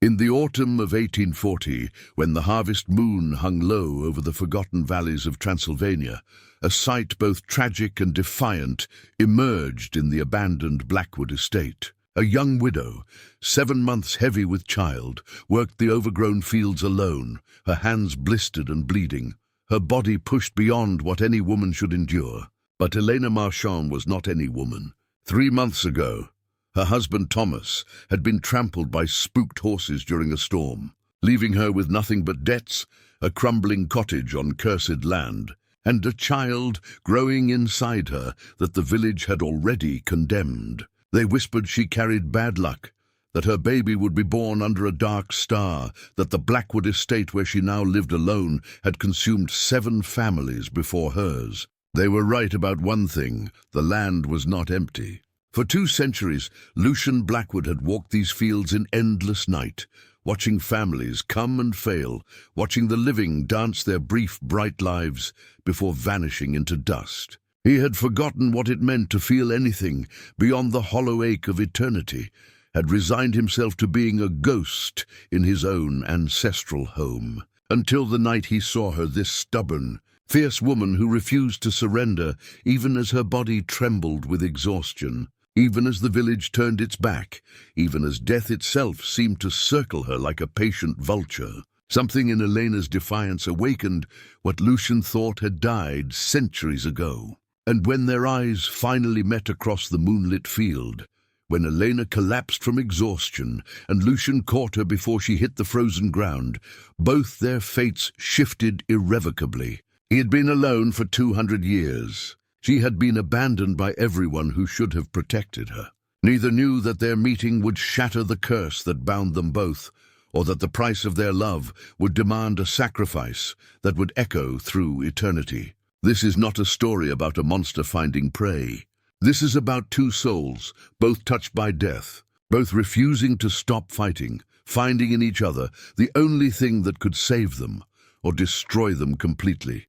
In the autumn of 1840, when the harvest moon hung low over the forgotten valleys of Transylvania, a sight both tragic and defiant emerged in the abandoned Blackwood estate. A young widow, 7 months heavy with child, worked the overgrown fields alone, her hands blistered and bleeding, her body pushed beyond what any woman should endure. But Elena Marchand was not any woman. 3 months ago, her husband Thomas had been trampled by spooked horses during a storm, leaving her with nothing but debts, a crumbling cottage on cursed land, and a child growing inside her that the village had already condemned. They whispered she carried bad luck, that her baby would be born under a dark star, that the Blackwood estate where she now lived alone had consumed 7 families before hers. They were right about one thing: the land was not empty. For 2 centuries, Lucian Blackwood had walked these fields in endless night, watching families come and fail, watching the living dance their brief, bright lives before vanishing into dust. He had forgotten what it meant to feel anything beyond the hollow ache of eternity, had resigned himself to being a ghost in his own ancestral home, until the night he saw her, this stubborn, fierce woman who refused to surrender even as her body trembled with exhaustion. Even as the village turned its back, even as death itself seemed to circle her like a patient vulture, something in Elena's defiance awakened what Lucian thought had died centuries ago. And when their eyes finally met across the moonlit field, when Elena collapsed from exhaustion and Lucian caught her before she hit the frozen ground, both their fates shifted irrevocably. He had been alone for 200 years. She had been abandoned by everyone who should have protected her. Neither knew that their meeting would shatter the curse that bound them both, or that the price of their love would demand a sacrifice that would echo through eternity. This is not a story about a monster finding prey. This is about 2 souls, both touched by death, both refusing to stop fighting, finding in each other the only thing that could save them or destroy them completely.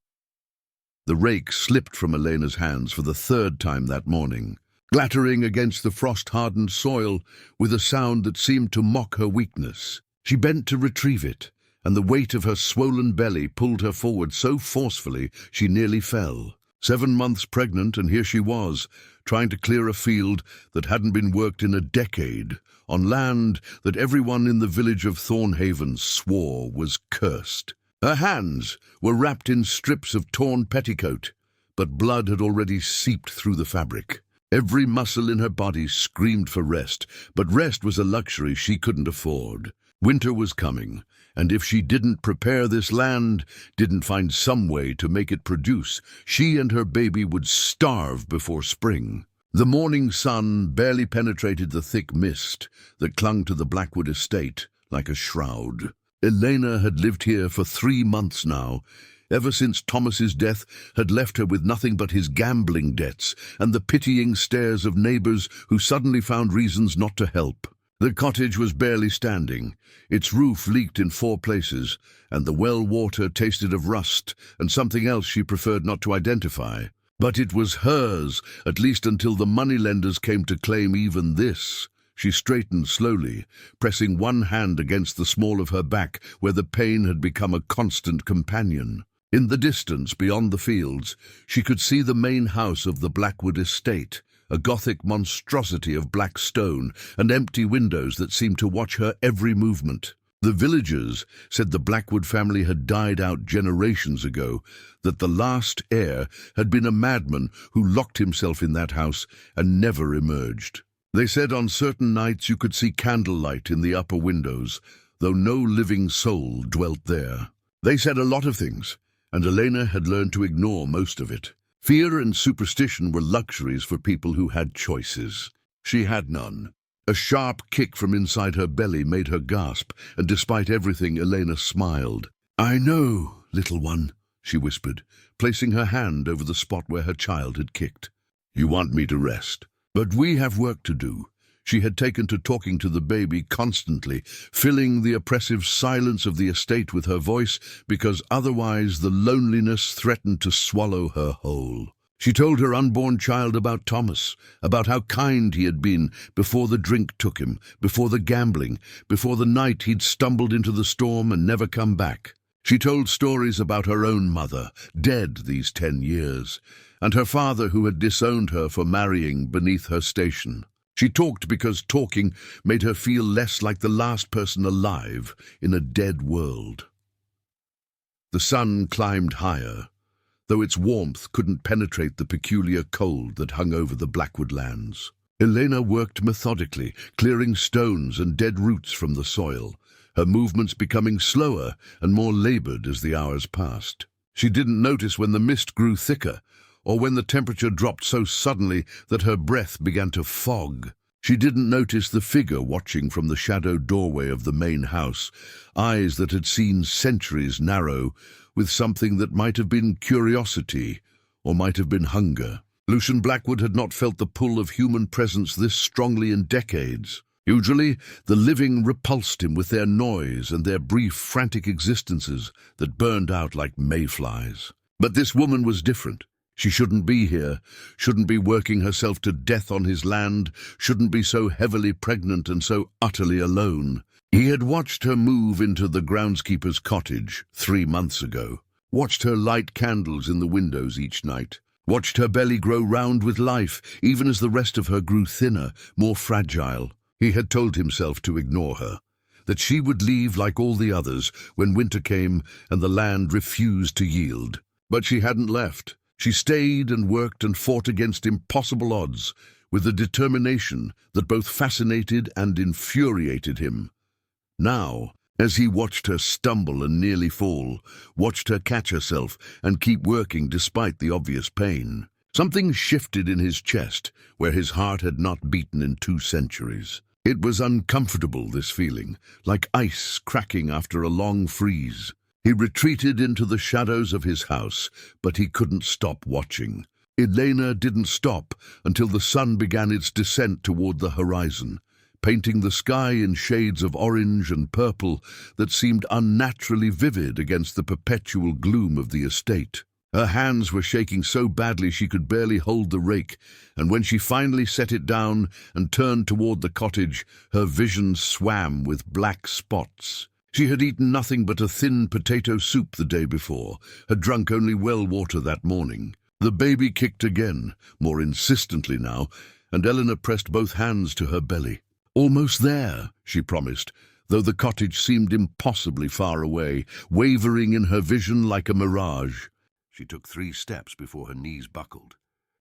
The rake slipped from Elena's hands for the 3rd time that morning, clattering against the frost-hardened soil with a sound that seemed to mock her weakness. She bent to retrieve it, and the weight of her swollen belly pulled her forward so forcefully she nearly fell. 7 months pregnant, and here she was, trying to clear a field that hadn't been worked in a decade, on land that everyone in the village of Thornhaven swore was cursed. Her hands were wrapped in strips of torn petticoat, but blood had already seeped through the fabric. Every muscle in her body screamed for rest, but rest was a luxury she couldn't afford. Winter was coming, and if she didn't prepare this land, didn't find some way to make it produce, she and her baby would starve before spring. The morning sun barely penetrated the thick mist that clung to the Blackwood estate like a shroud. Elena had lived here for 3 months now, ever since Thomas's death had left her with nothing but his gambling debts and the pitying stares of neighbors who suddenly found reasons not to help. The cottage was barely standing. Its roof leaked in 4 places, and the well water tasted of rust and something else she preferred not to identify. But it was hers, at least until the moneylenders came to claim even this. She straightened slowly, pressing one hand against the small of her back where the pain had become a constant companion. In the distance, beyond the fields, she could see the main house of the Blackwood estate, a Gothic monstrosity of black stone and empty windows that seemed to watch her every movement. The villagers said the Blackwood family had died out generations ago, that the last heir had been a madman who locked himself in that house and never emerged. They said on certain nights you could see candlelight in the upper windows, though no living soul dwelt there. They said a lot of things, and Elena had learned to ignore most of it. Fear and superstition were luxuries for people who had choices. She had none. A sharp kick from inside her belly made her gasp, and despite everything, Elena smiled. "I know, little one," she whispered, placing her hand over the spot where her child had kicked. "You want me to rest? But we have work to do." She had taken to talking to the baby constantly, filling the oppressive silence of the estate with her voice, because otherwise the loneliness threatened to swallow her whole. She told her unborn child about Thomas, about how kind he had been before the drink took him, before the gambling, before the night he'd stumbled into the storm and never come back. She told stories about her own mother, dead these 10 years, and her father who had disowned her for marrying beneath her station. She talked because talking made her feel less like the last person alive in a dead world. The sun climbed higher, though its warmth couldn't penetrate the peculiar cold that hung over the Blackwood lands. Elena worked methodically, clearing stones and dead roots from the soil, her movements becoming slower and more labored as the hours passed. She didn't notice when the mist grew thicker, or when the temperature dropped so suddenly that her breath began to fog. She didn't notice the figure watching from the shadowed doorway of the main house, eyes that had seen centuries narrow, with something that might have been curiosity or might have been hunger. Lucian Blackwood had not felt the pull of human presence this strongly in decades. Usually, the living repulsed him with their noise and their brief, frantic existences that burned out like mayflies. But this woman was different. She shouldn't be here, shouldn't be working herself to death on his land, shouldn't be so heavily pregnant and so utterly alone. He had watched her move into the groundskeeper's cottage 3 months ago, watched her light candles in the windows each night, watched her belly grow round with life, even as the rest of her grew thinner, more fragile. He had told himself to ignore her, that she would leave like all the others when winter came and the land refused to yield. But she hadn't left. She stayed and worked and fought against impossible odds with a determination that both fascinated and infuriated him. Now, as he watched her stumble and nearly fall, watched her catch herself and keep working despite the obvious pain, something shifted in his chest where his heart had not beaten in 2 centuries. It was uncomfortable, this feeling, like ice cracking after a long freeze. He retreated into the shadows of his house, but he couldn't stop watching. Elena didn't stop until the sun began its descent toward the horizon, painting the sky in shades of orange and purple that seemed unnaturally vivid against the perpetual gloom of the estate. Her hands were shaking so badly she could barely hold the rake, and when she finally set it down and turned toward the cottage, her vision swam with black spots. She had eaten nothing but a thin potato soup the day before, had drunk only well water that morning. The baby kicked again, more insistently now, and Elena pressed both hands to her belly. "Almost there," she promised, though the cottage seemed impossibly far away, wavering in her vision like a mirage. She took 3 steps before her knees buckled.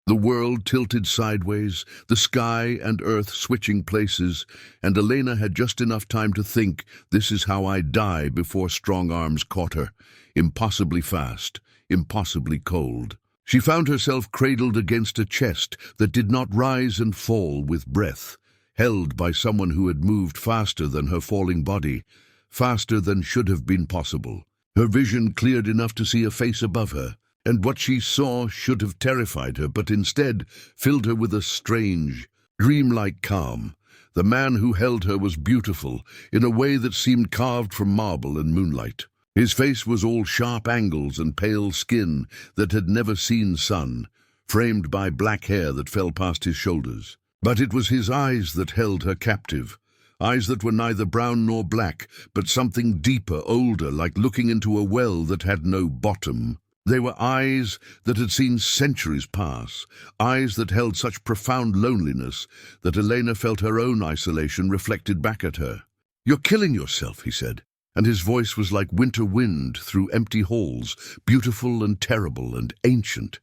The world tilted sideways, the sky and earth switching places, and Elena had just enough time to think, this is how I die, before strong arms caught her, impossibly fast, impossibly cold. She found herself cradled against a chest that did not rise and fall with breath, held by someone who had moved faster than her falling body, faster than should have been possible. Her vision cleared enough to see a face above her, and what she saw should have terrified her, but instead filled her with a strange, dreamlike calm. The man who held her was beautiful, in a way that seemed carved from marble and moonlight. His face was all sharp angles and pale skin that had never seen sun, framed by black hair that fell past his shoulders. But it was his eyes that held her captive, eyes that were neither brown nor black, but something deeper, older, like looking into a well that had no bottom. They were eyes that had seen centuries pass, eyes that held such profound loneliness that Elena felt her own isolation reflected back at her. "You're killing yourself," he said, and his voice was like winter wind through empty halls, beautiful and terrible and ancient.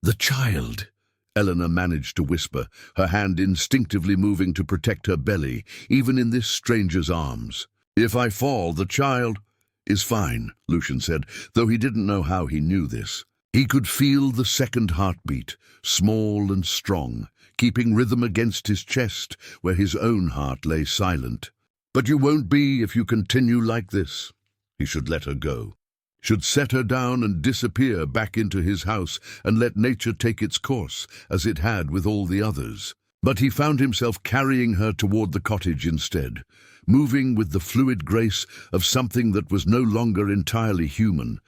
"The child," Elena managed to whisper, her hand instinctively moving to protect her belly, even in this stranger's arms. "If I fall, the child—" "Is fine," Lucian said, though he didn't know how he knew this. He could feel the second heartbeat, small and strong, keeping rhythm against his chest, where his own heart lay silent. "But you won't be if you continue like this." He should let her go, should set her down and disappear back into his house and let nature take its course, as it had with all the others. But he found himself carrying her toward the cottage instead, moving with the fluid grace of something that was no longer entirely human,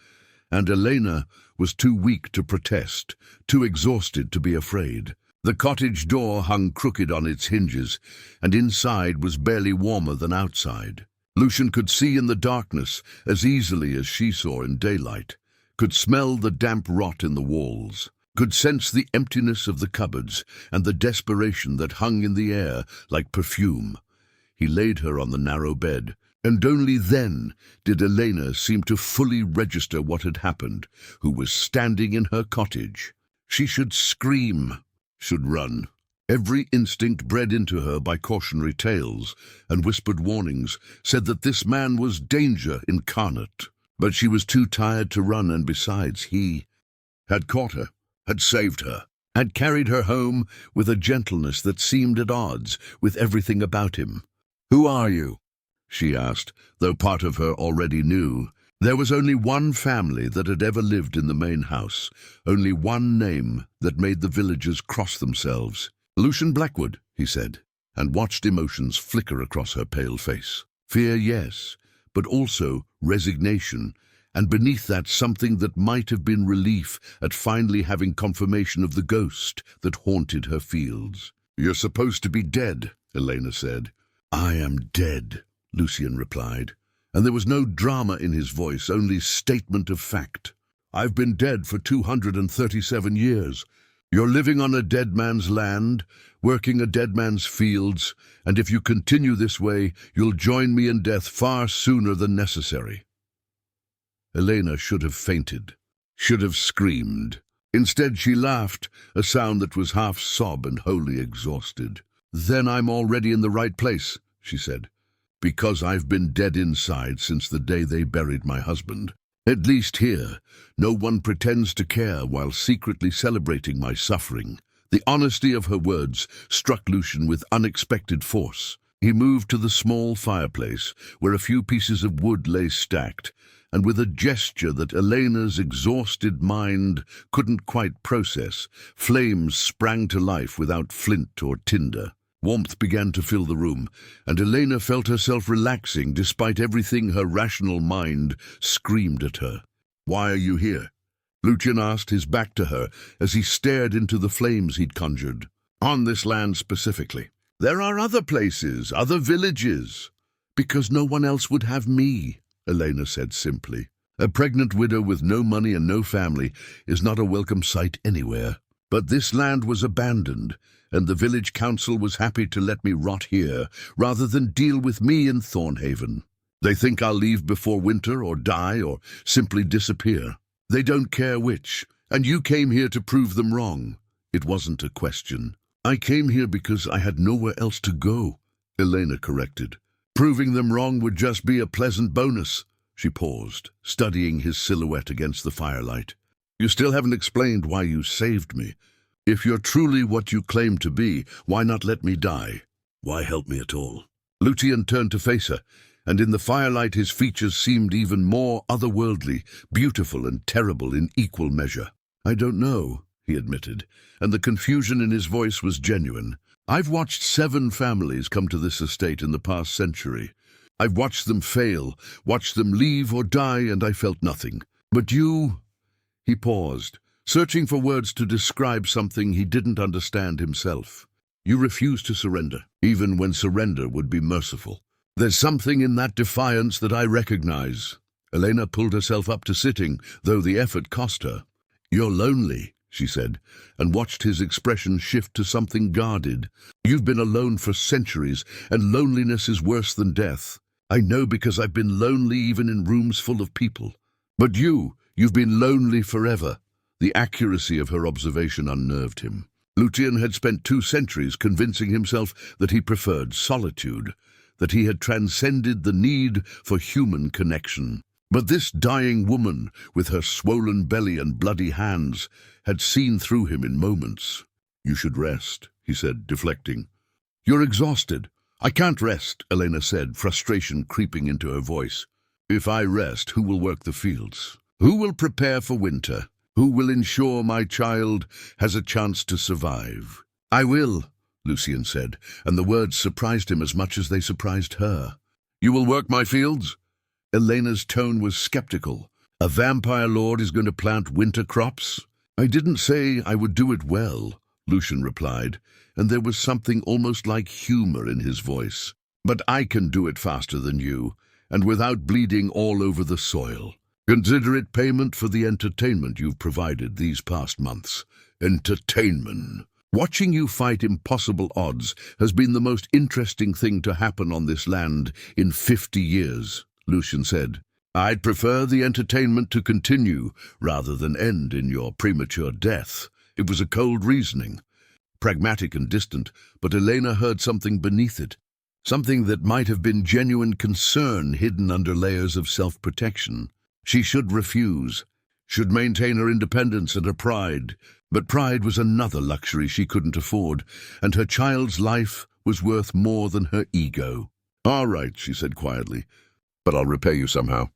and Elena was too weak to protest, too exhausted to be afraid. The cottage door hung crooked on its hinges, and inside was barely warmer than outside. Lucian could see in the darkness as easily as she saw in daylight, could smell the damp rot in the walls, could sense the emptiness of the cupboards and the desperation that hung in the air like perfume. He laid her on the narrow bed, and only then did Elena seem to fully register what had happened, who was standing in her cottage. She should scream, should run. Every instinct bred into her by cautionary tales and whispered warnings said that this man was danger incarnate. But she was too tired to run, and besides, he had caught her, had saved her, had carried her home with a gentleness that seemed at odds with everything about him. "Who are you?" she asked, though part of her already knew. There was only one family that had ever lived in the main house, only one name that made the villagers cross themselves. "Lucian Blackwood," he said, and watched emotions flicker across her pale face. Fear, yes, but also resignation, and beneath that something that might have been relief at finally having confirmation of the ghost that haunted her fields. "You're supposed to be dead," Elena said. "I am dead," Lucian replied, and there was no drama in his voice, only statement of fact. "I've been dead for 237 years. You're living on a dead man's land, working a dead man's fields, and if you continue this way, you'll join me in death far sooner than necessary." Elena should have fainted, should have screamed. Instead, she laughed, a sound that was half sob and wholly exhausted. "Then I'm already in the right place," she said, "because I've been dead inside since the day they buried my husband. At least here, no one pretends to care while secretly celebrating my suffering." The honesty of her words struck Lucian with unexpected force. He moved to the small fireplace, where a few pieces of wood lay stacked, and with a gesture that Elena's exhausted mind couldn't quite process, flames sprang to life without flint or tinder. Warmth began to fill the room, and Elena felt herself relaxing despite everything her rational mind screamed at her. "Why are you here?" Lucian asked, his back to her, as he stared into the flames he'd conjured. "On this land specifically." "There are other places, other villages." "Because no one else would have me," Elena said simply. "A pregnant widow with no money and no family is not a welcome sight anywhere. But this land was abandoned, and the village council was happy to let me rot here, rather than deal with me in Thornhaven. They think I'll leave before winter, or die, or simply disappear. They don't care which, and you came here to prove them wrong." It wasn't a question. "I came here because I had nowhere else to go," Elena corrected. "Proving them wrong would just be a pleasant bonus." She paused, studying his silhouette against the firelight. "You still haven't explained why you saved me. If you're truly what you claim to be, why not let me die? Why help me at all?" Lucian turned to face her, and in the firelight his features seemed even more otherworldly, beautiful and terrible in equal measure. "I don't know," he admitted, and the confusion in his voice was genuine. "I've watched 7 families come to this estate in the past century. I've watched them fail, watched them leave or die, and I felt nothing. But you—" He paused, searching for words to describe something he didn't understand himself. "You refuse to surrender, even when surrender would be merciful. There's something in that defiance that I recognize." Elena pulled herself up to sitting, though the effort cost her. "You're lonely," she said, and watched his expression shift to something guarded. "You've been alone for centuries, and loneliness is worse than death. I know because I've been lonely even in rooms full of people. But you've been lonely forever." The accuracy of her observation unnerved him. Lucian had spent 2 centuries convincing himself that he preferred solitude, that he had transcended the need for human connection. But this dying woman, with her swollen belly and bloody hands, had seen through him in moments. "You should rest," he said, deflecting. "You're exhausted." "I can't rest," Elena said, frustration creeping into her voice. "If I rest, who will work the fields? Who will prepare for winter? Who will ensure my child has a chance to survive?" "I will," Lucian said, and the words surprised him as much as they surprised her. "You will work my fields?" Elena's tone was skeptical, A vampire lord is going to plant winter crops? I didn't say I would do it well, Lucian replied, and there was something almost like humor in his voice. But I can do it faster than you, and without bleeding all over the soil. Consider it payment for the entertainment you've provided these past months. Entertainment. Watching you fight impossible odds has been the most interesting thing to happen on this land in 50 years, Lucian said. I'd prefer the entertainment to continue rather than end in your premature death. It was a cold reasoning, pragmatic and distant, but Elena heard something beneath it, something that might have been genuine concern hidden under layers of self-protection. She should refuse, should maintain her independence and her pride, but pride was another luxury she couldn't afford, and her child's life was worth more than her ego. All right, she said quietly, but I'll repay you somehow.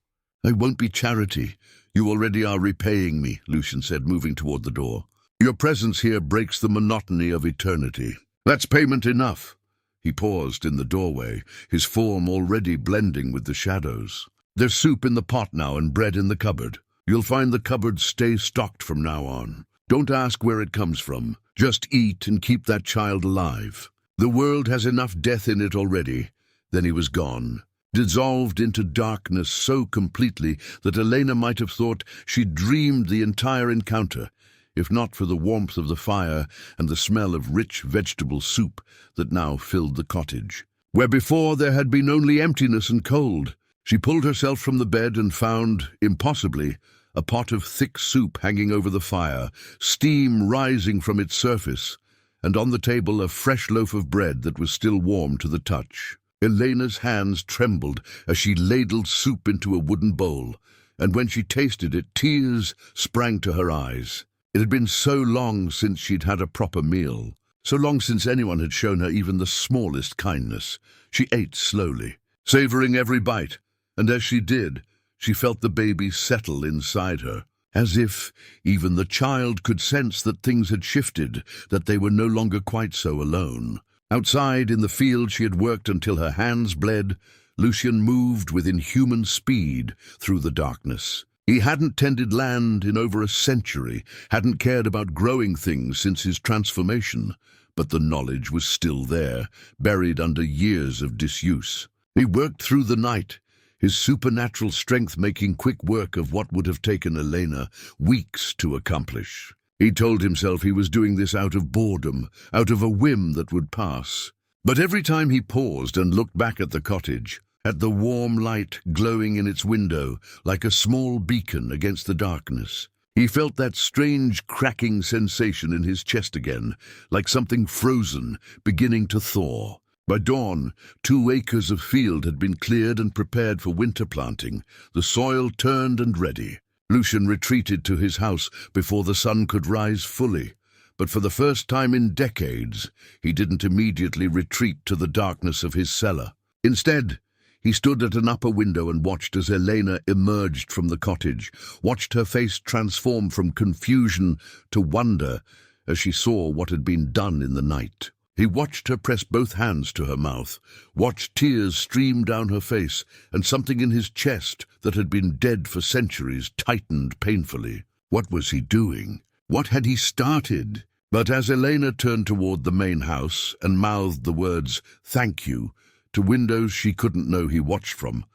I won't be charity. You already are repaying me, Lucian said, moving toward the door. Your presence here breaks the monotony of eternity. That's payment enough. He paused in the doorway, his form already blending with the shadows. There's soup in the pot now and bread in the cupboard. You'll find the cupboard stay stocked from now on. Don't ask where it comes from. Just eat and keep that child alive. The world has enough death in it already. Then he was gone, dissolved into darkness so completely that Elena might have thought she'd dreamed the entire encounter, if not for the warmth of the fire and the smell of rich vegetable soup that now filled the cottage. Where before there had been only emptiness and cold, she pulled herself from the bed and found, impossibly, a pot of thick soup hanging over the fire, steam rising from its surface, and on the table a fresh loaf of bread that was still warm to the touch. Elena's hands trembled as she ladled soup into a wooden bowl, and when she tasted it, tears sprang to her eyes. It had been so long since she'd had a proper meal, so long since anyone had shown her even the smallest kindness. She ate slowly, savoring every bite, and as she did, she felt the baby settle inside her, as if even the child could sense that things had shifted, that they were no longer quite so alone. Outside in the field she had worked until her hands bled, Lucian moved with inhuman speed through the darkness. He hadn't tended land in over a century, hadn't cared about growing things since his transformation, but the knowledge was still there, buried under years of disuse. He worked through the night, his supernatural strength making quick work of what would have taken Elena weeks to accomplish. He told himself he was doing this out of boredom, out of a whim that would pass. But every time he paused and looked back at the cottage, at the warm light glowing in its window like a small beacon against the darkness, he felt that strange cracking sensation in his chest again, like something frozen, beginning to thaw. By dawn, 2 acres of field had been cleared and prepared for winter planting, the soil turned and ready. Lucian retreated to his house before the sun could rise fully, but for the first time in decades, he didn't immediately retreat to the darkness of his cellar. Instead, he stood at an upper window and watched as Elena emerged from the cottage, watched her face transform from confusion to wonder as she saw what had been done in the night. He watched her press both hands to her mouth, watched tears stream down her face, and something in his chest that had been dead for centuries tightened painfully. What was he doing? What had he started? But as Elena turned toward the main house and mouthed the words, "Thank you," to windows she couldn't know he watched from,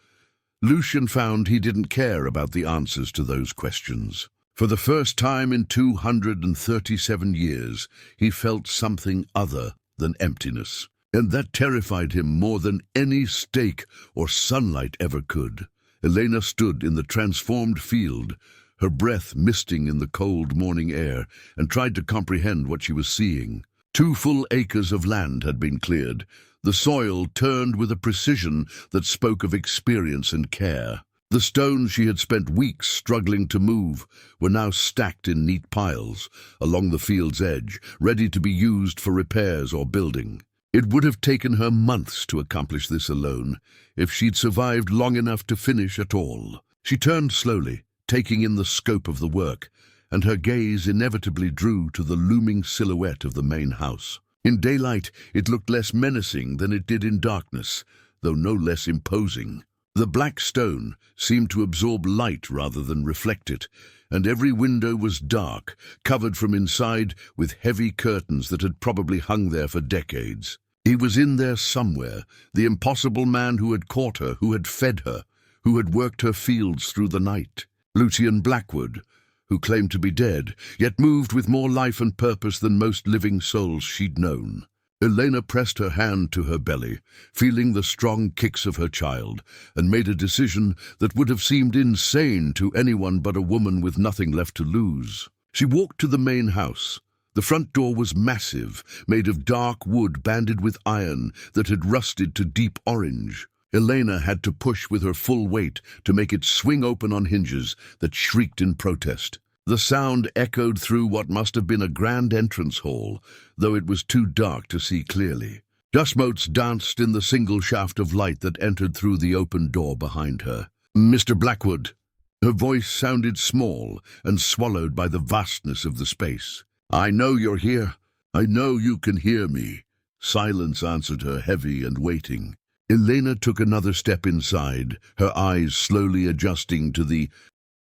Lucian found he didn't care about the answers to those questions. For the first time in 237 years, he felt something other than emptiness, and that terrified him more than any stake or sunlight ever could. Elena stood in the transformed field, her breath misting in the cold morning air, and tried to comprehend what she was seeing. 2 full acres of land had been cleared, the soil turned with a precision that spoke of experience and care. The stones she had spent weeks struggling to move were now stacked in neat piles along the field's edge, ready to be used for repairs or building. It would have taken her months to accomplish this alone, if she'd survived long enough to finish at all. She turned slowly, taking in the scope of the work, and her gaze inevitably drew to the looming silhouette of the main house. In daylight, it looked less menacing than it did in darkness, though no less imposing. The black stone seemed to absorb light rather than reflect it, and every window was dark, covered from inside with heavy curtains that had probably hung there for decades. He was in there somewhere, the impossible man who had caught her, who had fed her, who had worked her fields through the night. Lucian Blackwood, who claimed to be dead, yet moved with more life and purpose than most living souls she'd known. Elena pressed her hand to her belly, feeling the strong kicks of her child, and made a decision that would have seemed insane to anyone but a woman with nothing left to lose. She walked to the main house. The front door was massive, made of dark wood banded with iron that had rusted to deep orange. Elena had to push with her full weight to make it swing open on hinges that shrieked in protest. The sound echoed through what must have been a grand entrance hall, though it was too dark to see clearly. Dust motes danced in the single shaft of light that entered through the open door behind her. "Mr. Blackwood." Her voice sounded small and swallowed by the vastness of the space. "I know you're here. I know you can hear me." Silence answered her, heavy and waiting. Elena took another step inside, her eyes slowly adjusting to the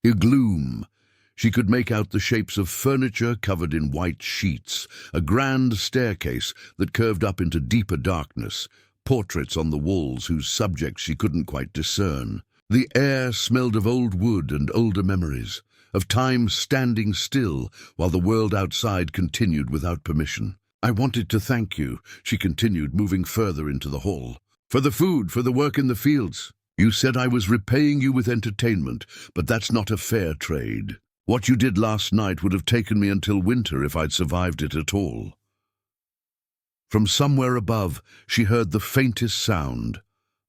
gloom. She could make out the shapes of furniture covered in white sheets, a grand staircase that curved up into deeper darkness, portraits on the walls whose subjects she couldn't quite discern. The air smelled of old wood and older memories, of time standing still while the world outside continued without permission. "I wanted to thank you," she continued, moving further into the hall. "For the food, for the work in the fields. You said I was repaying you with entertainment, but that's not a fair trade. What you did last night would have taken me until winter if I'd survived it at all." From somewhere above, she heard the faintest sound,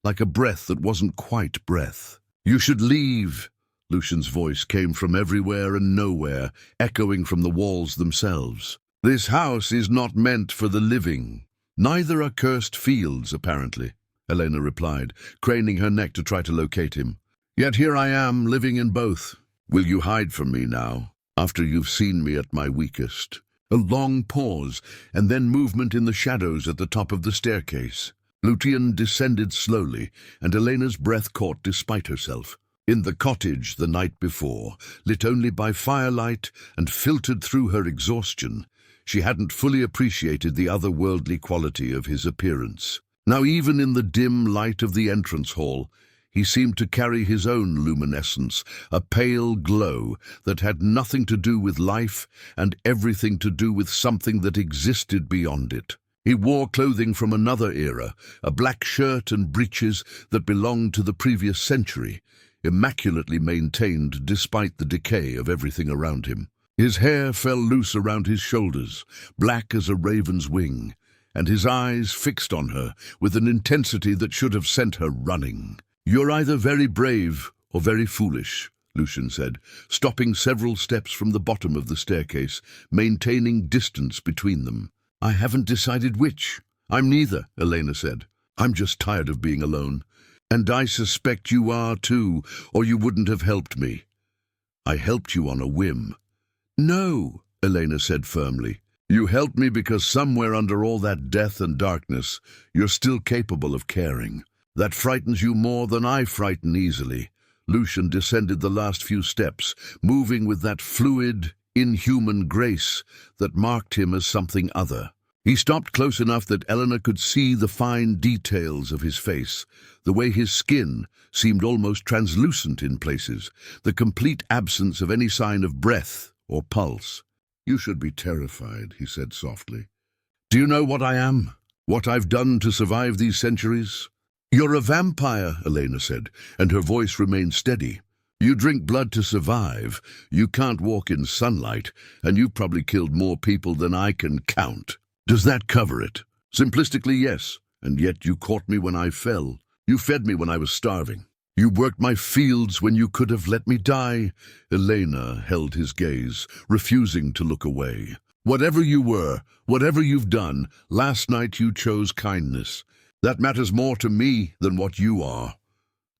like a breath that wasn't quite breath. "You should leave." Lucian's voice came from everywhere and nowhere, echoing from the walls themselves. "This house is not meant for the living." "Neither are cursed fields, apparently," Elena replied, craning her neck to try to locate him. "Yet here I am, living in both. Will you hide from me now, after you've seen me at my weakest?" A long pause, and then movement in the shadows at the top of the staircase. Lucian descended slowly, and Elena's breath caught despite herself. In the cottage the night before, lit only by firelight and filtered through her exhaustion, she hadn't fully appreciated the otherworldly quality of his appearance. Now even in the dim light of the entrance hall, he seemed to carry his own luminescence, a pale glow that had nothing to do with life and everything to do with something that existed beyond it. He wore clothing from another era, a black shirt and breeches that belonged to the previous century, immaculately maintained despite the decay of everything around him. His hair fell loose around his shoulders, black as a raven's wing, and his eyes fixed on her with an intensity that should have sent her running. "You're either very brave or very foolish," Lucian said, stopping several steps from the bottom of the staircase, maintaining distance between them. "I haven't decided which." "I'm neither," Elena said. "I'm just tired of being alone. And I suspect you are too, or you wouldn't have helped me." "I helped you on a whim." "No," Elena said firmly. "You helped me because somewhere under all that death and darkness, you're still capable of caring. That frightens you more than I frighten easily." Lucian descended the last few steps, moving with that fluid, inhuman grace that marked him as something other. He stopped close enough that Elena could see the fine details of his face, the way his skin seemed almost translucent in places, the complete absence of any sign of breath or pulse. "You should be terrified," he said softly. "Do you know what I am? What I've done to survive these centuries?" "You're a vampire," Elena said, and her voice remained steady. "You drink blood to survive, you can't walk in sunlight, and you've probably killed more people than I can count. Does that cover it?" "Simplistically, yes, and yet you caught me when I fell. You fed me when I was starving. You worked my fields when you could have let me die." Elena held his gaze, refusing to look away. "Whatever you were, whatever you've done, last night you chose kindness. That matters more to me than what you are."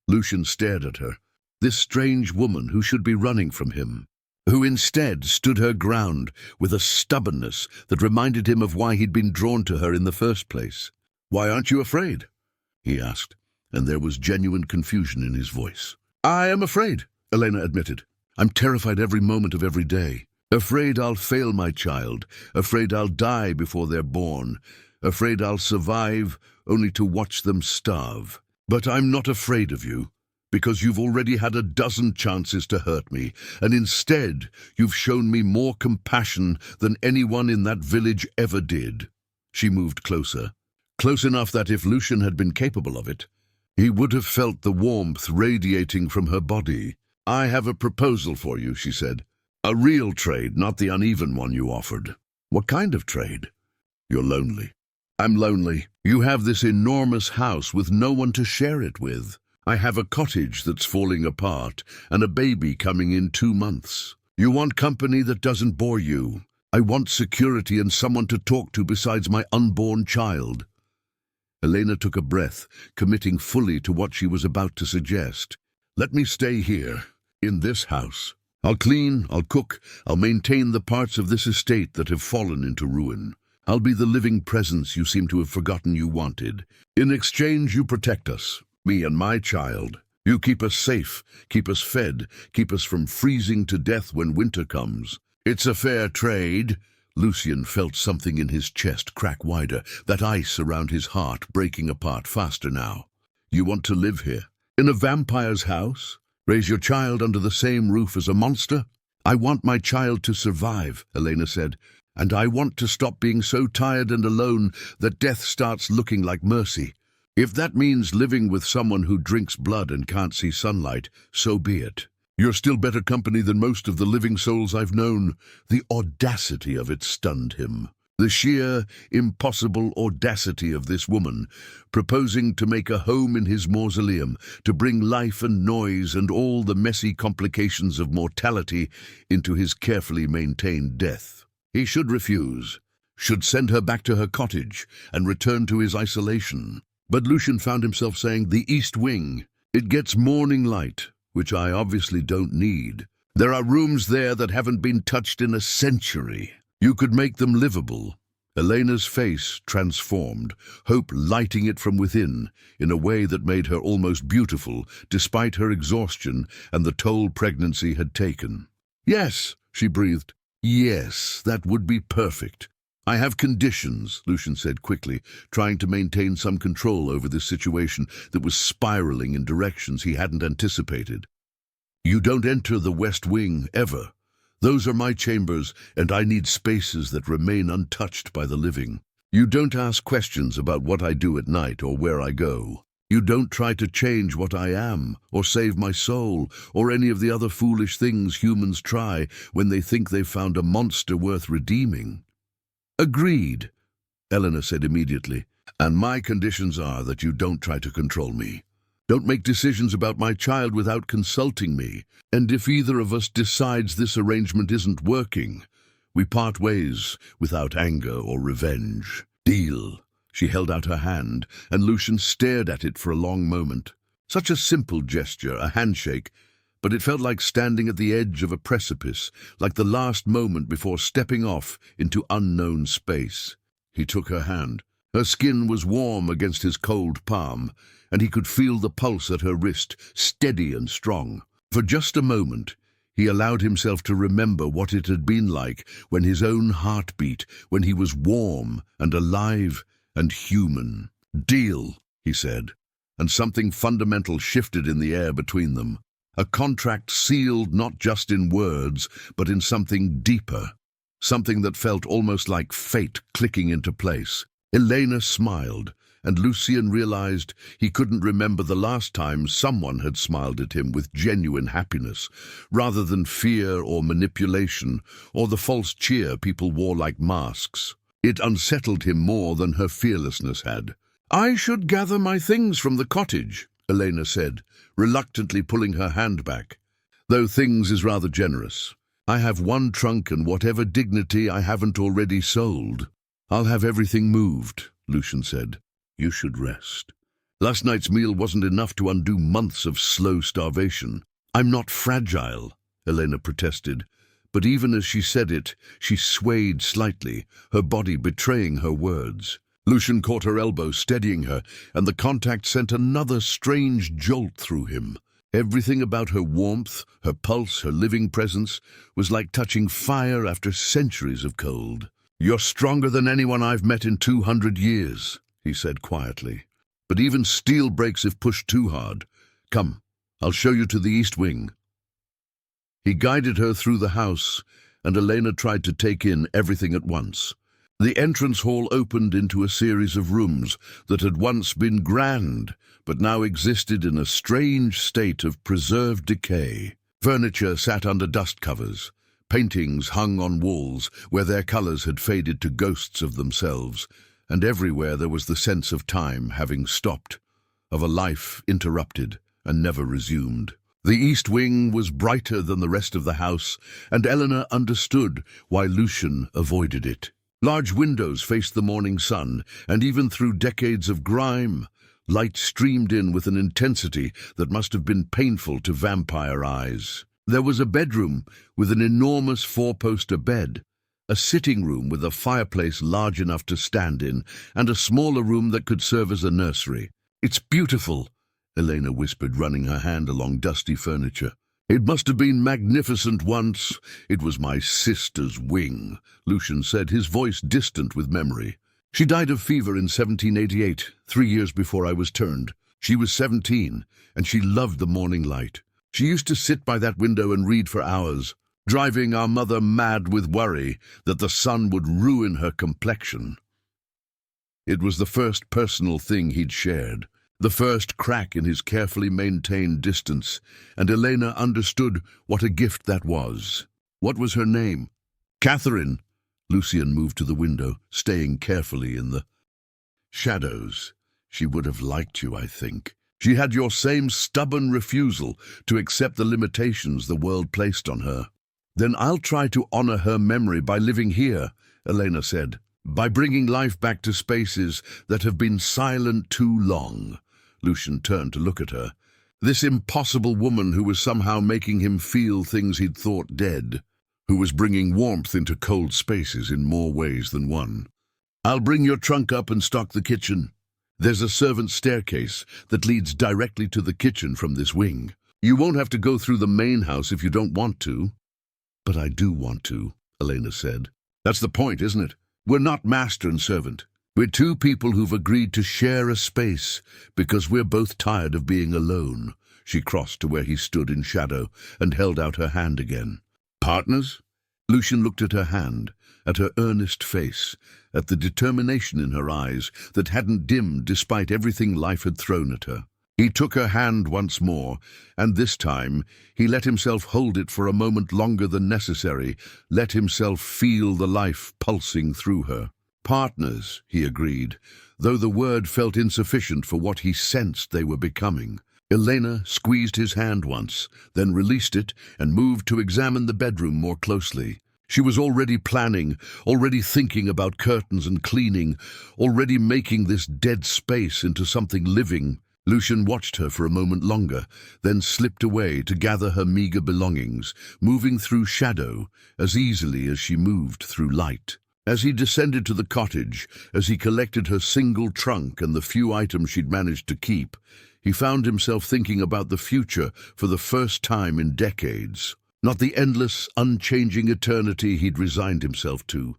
Lucian stared at her, this strange woman who should be running from him, who instead stood her ground with a stubbornness that reminded him of why he'd been drawn to her in the first place. "Why aren't you afraid?" he asked. and there was genuine confusion in his voice. "I am afraid," Elena admitted. "I'm terrified every moment of every day. Afraid I'll fail my child, afraid I'll die before they're born, afraid I'll survive only to watch them starve. But I'm not afraid of you, because you've already had a dozen chances to hurt me, and instead you've shown me more compassion than anyone in that village ever did." She moved closer, close enough that if Lucian had been capable of it, he would have felt the warmth radiating from her body. "I have a proposal for you," she said. "A real trade, not the uneven one you offered." "What kind of trade?" "You're lonely." "I'm lonely. You have this enormous house with no one to share it with. I have a cottage that's falling apart and a baby coming in 2 months. You want company that doesn't bore you. I want security and someone to talk to besides my unborn child." Elena took a breath, committing fully to what she was about to suggest. "Let me stay here, in this house. I'll clean, I'll cook, I'll maintain the parts of this estate that have fallen into ruin. I'll be the living presence you seem to have forgotten you wanted. In exchange, you protect us, me and my child. You keep us safe, keep us fed, keep us from freezing to death when winter comes. It's a fair trade." Lucian felt something in his chest crack wider, that ice around his heart breaking apart faster now. "You want to live here, in a vampire's house? Raise your child under the same roof as a monster?" "I want my child to survive," Elena said, "and I want to stop being so tired and alone that death starts looking like mercy. If that means living with someone who drinks blood and can't see sunlight, so be it. You're still better company than most of the living souls I've known." The audacity of it stunned him. The sheer, impossible audacity of this woman, proposing to make a home in his mausoleum, to bring life and noise and all the messy complications of mortality into his carefully maintained death. He should refuse, should send her back to her cottage and return to his isolation. But Lucian found himself saying, "The East Wing. It gets morning light, which I obviously don't need. There are rooms there that haven't been touched in a century. You could make them livable." Elena's face transformed, hope lighting it from within in a way that made her almost beautiful, despite her exhaustion and the toll pregnancy had taken. "Yes," she breathed. "Yes, that would be perfect. I have conditions," Lucian said quickly, trying to maintain some control over this situation that was spiraling in directions he hadn't anticipated. "You don't enter the West Wing, ever. Those are my chambers, and I need spaces that remain untouched by the living. You don't ask questions about what I do at night or where I go. You don't try to change what I am, or save my soul, or any of the other foolish things humans try when they think they've found a monster worth redeeming." "Agreed," Elena said immediately. "And my conditions are that you don't try to control me. Don't make decisions about my child without consulting me. And if either of us decides this arrangement isn't working, we part ways without anger or revenge. Deal." She held out her hand, and Lucian stared at it for a long moment. Such a simple gesture, a handshake, but it felt like standing at the edge of a precipice, like the last moment before stepping off into unknown space. He took her hand. Her skin was warm against his cold palm, and he could feel the pulse at her wrist, steady and strong. For just a moment, he allowed himself to remember what it had been like when his own heart beat, when he was warm and alive and human. "Deal," he said, and something fundamental shifted in the air between them. A contract sealed not just in words, but in something deeper, something that felt almost like fate clicking into place. Elena smiled, and Lucian realized he couldn't remember the last time someone had smiled at him with genuine happiness, rather than fear or manipulation, or the false cheer people wore like masks. It unsettled him more than her fearlessness had. "I should gather my things from the cottage," Elena said, reluctantly pulling her hand back. "Though things is rather generous. I have one trunk and whatever dignity I haven't already sold." "I'll have everything moved," Lucian said. "You should rest. Last night's meal wasn't enough to undo months of slow starvation." "I'm not fragile," Elena protested, but even as she said it, she swayed slightly, her body betraying her words. Lucian caught her elbow, steadying her, and the contact sent another strange jolt through him. Everything about her warmth, her pulse, her living presence was like touching fire after centuries of cold. "You're stronger than anyone I've met in 200 years, he said quietly. "But even steel breaks if pushed too hard. Come, I'll show you to the East Wing." He guided her through the house, and Elena tried to take in everything at once. The entrance hall opened into a series of rooms that had once been grand, but now existed in a strange state of preserved decay. Furniture sat under dust covers. Paintings hung on walls where their colors had faded to ghosts of themselves, and everywhere there was the sense of time having stopped, of a life interrupted and never resumed. The East Wing was brighter than the rest of the house, and Elena understood why Lucian avoided it. Large windows faced the morning sun, and even through decades of grime, light streamed in with an intensity that must have been painful to vampire eyes. There was a bedroom with an enormous four-poster bed, a sitting room with a fireplace large enough to stand in, and a smaller room that could serve as a nursery. "It's beautiful," Elena whispered, running her hand along dusty furniture. "It must have been magnificent once. It was my sister's wing," Lucian said, his voice distant with memory. "She died of fever in 1788, 3 years before I was turned. She was 17, and she loved the morning light. She used to sit by that window and read for hours, driving our mother mad with worry that the sun would ruin her complexion." It was the first personal thing he'd shared, the first crack in his carefully maintained distance, and Elena understood what a gift that was. "What was her name?" "Catherine." Lucian moved to the window, staying carefully in the shadows. "She would have liked you, I think. She had your same stubborn refusal to accept the limitations the world placed on her." "Then I'll try to honor her memory by living here," Elena said, "by bringing life back to spaces that have been silent too long." Lucian turned to look at her. This impossible woman who was somehow making him feel things he'd thought dead, who was bringing warmth into cold spaces in more ways than one. "I'll bring your trunk up and stock the kitchen. There's a servant's staircase that leads directly to the kitchen from this wing. You won't have to go through the main house if you don't want to." "But I do want to," Elena said. "That's the point, isn't it? We're not master and servant. We're two people who've agreed to share a space because we're both tired of being alone." She crossed to where he stood in shadow and held out her hand again. "Partners?" Lucian looked at her hand, at her earnest face, at the determination in her eyes that hadn't dimmed despite everything life had thrown at her. He took her hand once more, and this time he let himself hold it for a moment longer than necessary, let himself feel the life pulsing through her. "Partners," he agreed, though the word felt insufficient for what he sensed they were becoming. Elena squeezed his hand once, then released it and moved to examine the bedroom more closely. She was already planning, already thinking about curtains and cleaning, already making this dead space into something living. Lucian watched her for a moment longer, then slipped away to gather her meager belongings, moving through shadow as easily as she moved through light. As he descended to the cottage, as he collected her single trunk and the few items she'd managed to keep, he found himself thinking about the future for the first time in decades. Not the endless, unchanging eternity he'd resigned himself to,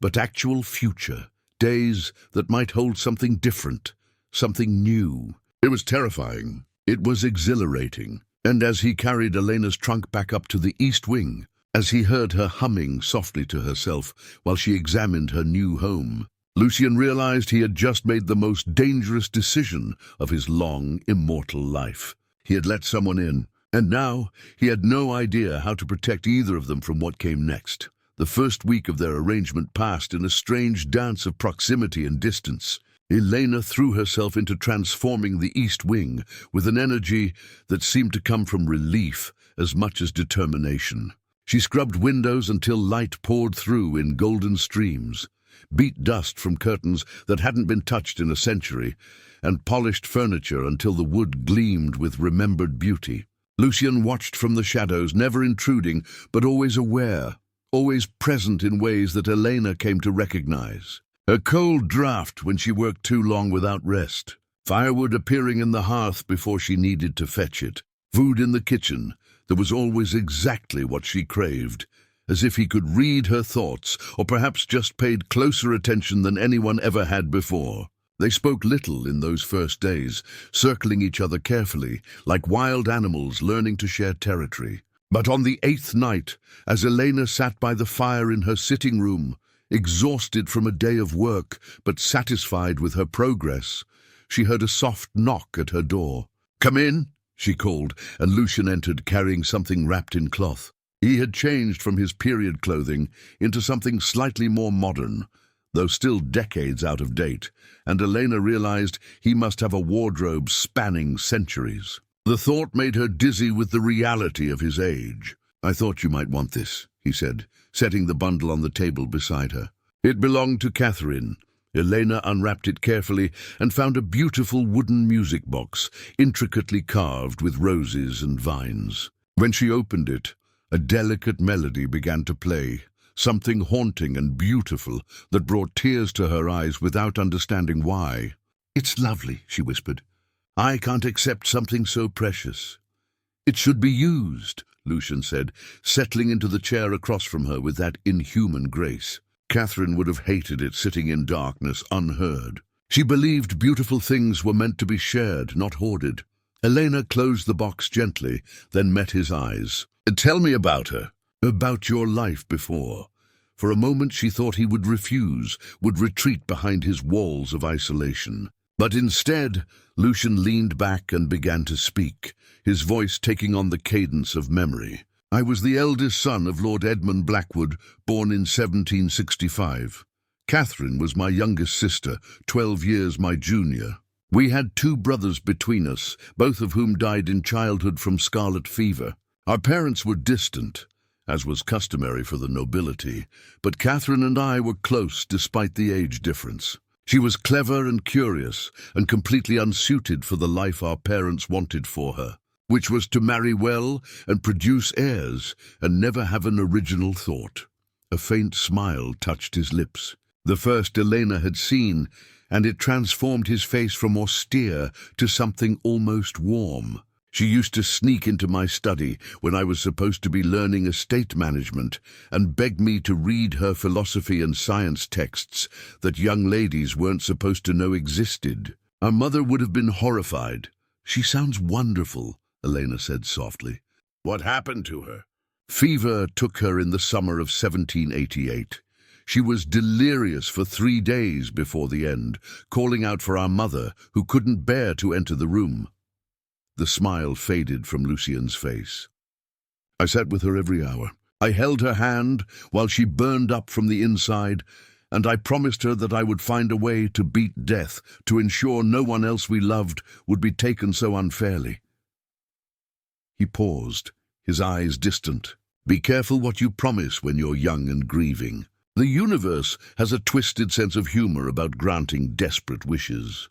but actual future, days that might hold something different, something new. It was terrifying. It was exhilarating. And as he carried Elena's trunk back up to the East Wing, as he heard her humming softly to herself while she examined her new home, Lucian realized he had just made the most dangerous decision of his long, immortal life. He had let someone in, and now he had no idea how to protect either of them from what came next. The first week of their arrangement passed in a strange dance of proximity and distance. Elena threw herself into transforming the East Wing with an energy that seemed to come from relief as much as determination. She scrubbed windows until light poured through in golden streams, beat dust from curtains that hadn't been touched in a century, and polished furniture until the wood gleamed with remembered beauty. Lucian watched from the shadows, never intruding, but always aware, always present in ways that Elena came to recognize. A cold draught when she worked too long without rest. Firewood appearing in the hearth before she needed to fetch it. Food in the kitchen. There was always exactly what she craved, as if he could read her thoughts, or perhaps just paid closer attention than anyone ever had before. They spoke little in those first days, circling each other carefully, like wild animals learning to share territory. But on the 8th night, as Elena sat by the fire in her sitting room, exhausted from a day of work, but satisfied with her progress, she heard a soft knock at her door. "Come in," she called, and Lucian entered carrying something wrapped in cloth. He had changed from his period clothing into something slightly more modern, though still decades out of date, and Elena realized he must have a wardrobe spanning centuries. The thought made her dizzy with the reality of his age. "I thought you might want this," he said, setting the bundle on the table beside her. It belonged to Catherine. Elena unwrapped it carefully and found a beautiful wooden music box, intricately carved with roses and vines. When she opened it, a delicate melody began to play, something haunting and beautiful that brought tears to her eyes without understanding why. "It's lovely," she whispered. "I can't accept something so precious." "It should be used," Lucian said, settling into the chair across from her with that inhuman grace. Catherine would have hated it sitting in darkness, unheard. She believed beautiful things were meant to be shared, not hoarded. Elena closed the box gently, then met his eyes. "Tell me about her, about your life before." For a moment she thought he would refuse, would retreat behind his walls of isolation. But instead, Lucian leaned back and began to speak, his voice taking on the cadence of memory. "I was the eldest son of Lord Edmund Blackwood, born in 1765. Catherine was my youngest sister, 12 years my junior. We had 2 brothers between us, both of whom died in childhood from scarlet fever. Our parents were distant, as was customary for the nobility, but Catherine and I were close despite the age difference. She was clever and curious, and completely unsuited for the life our parents wanted for her, which was to marry well and produce heirs and never have an original thought." A faint smile touched his lips, the first Elena had seen, and it transformed his face from austere to something almost warm. "She used to sneak into my study when I was supposed to be learning estate management and beg me to read her philosophy and science texts that young ladies weren't supposed to know existed. Our mother would have been horrified." "She sounds wonderful," Elena said softly. "What happened to her?" "Fever took her in the summer of 1788. She was delirious for 3 days before the end, calling out for our mother, who couldn't bear to enter the room." The smile faded from Lucian's face. "I sat with her every hour. I held her hand while she burned up from the inside, and I promised her that I would find a way to beat death, to ensure no one else we loved would be taken so unfairly." He paused, his eyes distant. "Be careful what you promise when you're young and grieving. The universe has a twisted sense of humor about granting desperate wishes."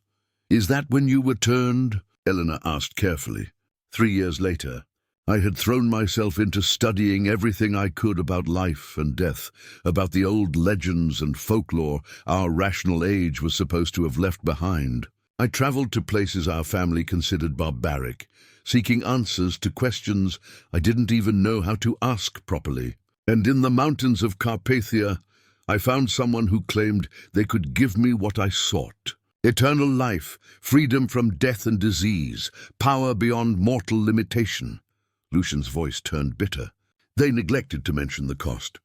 "Is that when you were turned?" Elena asked carefully. 3 years later, I had thrown myself into studying everything I could about life and death, about the old legends and folklore our rational age was supposed to have left behind. I traveled to places our family considered barbaric, seeking answers to questions I didn't even know how to ask properly. And in the mountains of Carpathia, I found someone who claimed they could give me what I sought. Eternal life, freedom from death and disease, power beyond mortal limitation. Lucian's voice turned bitter. They neglected to mention the cost.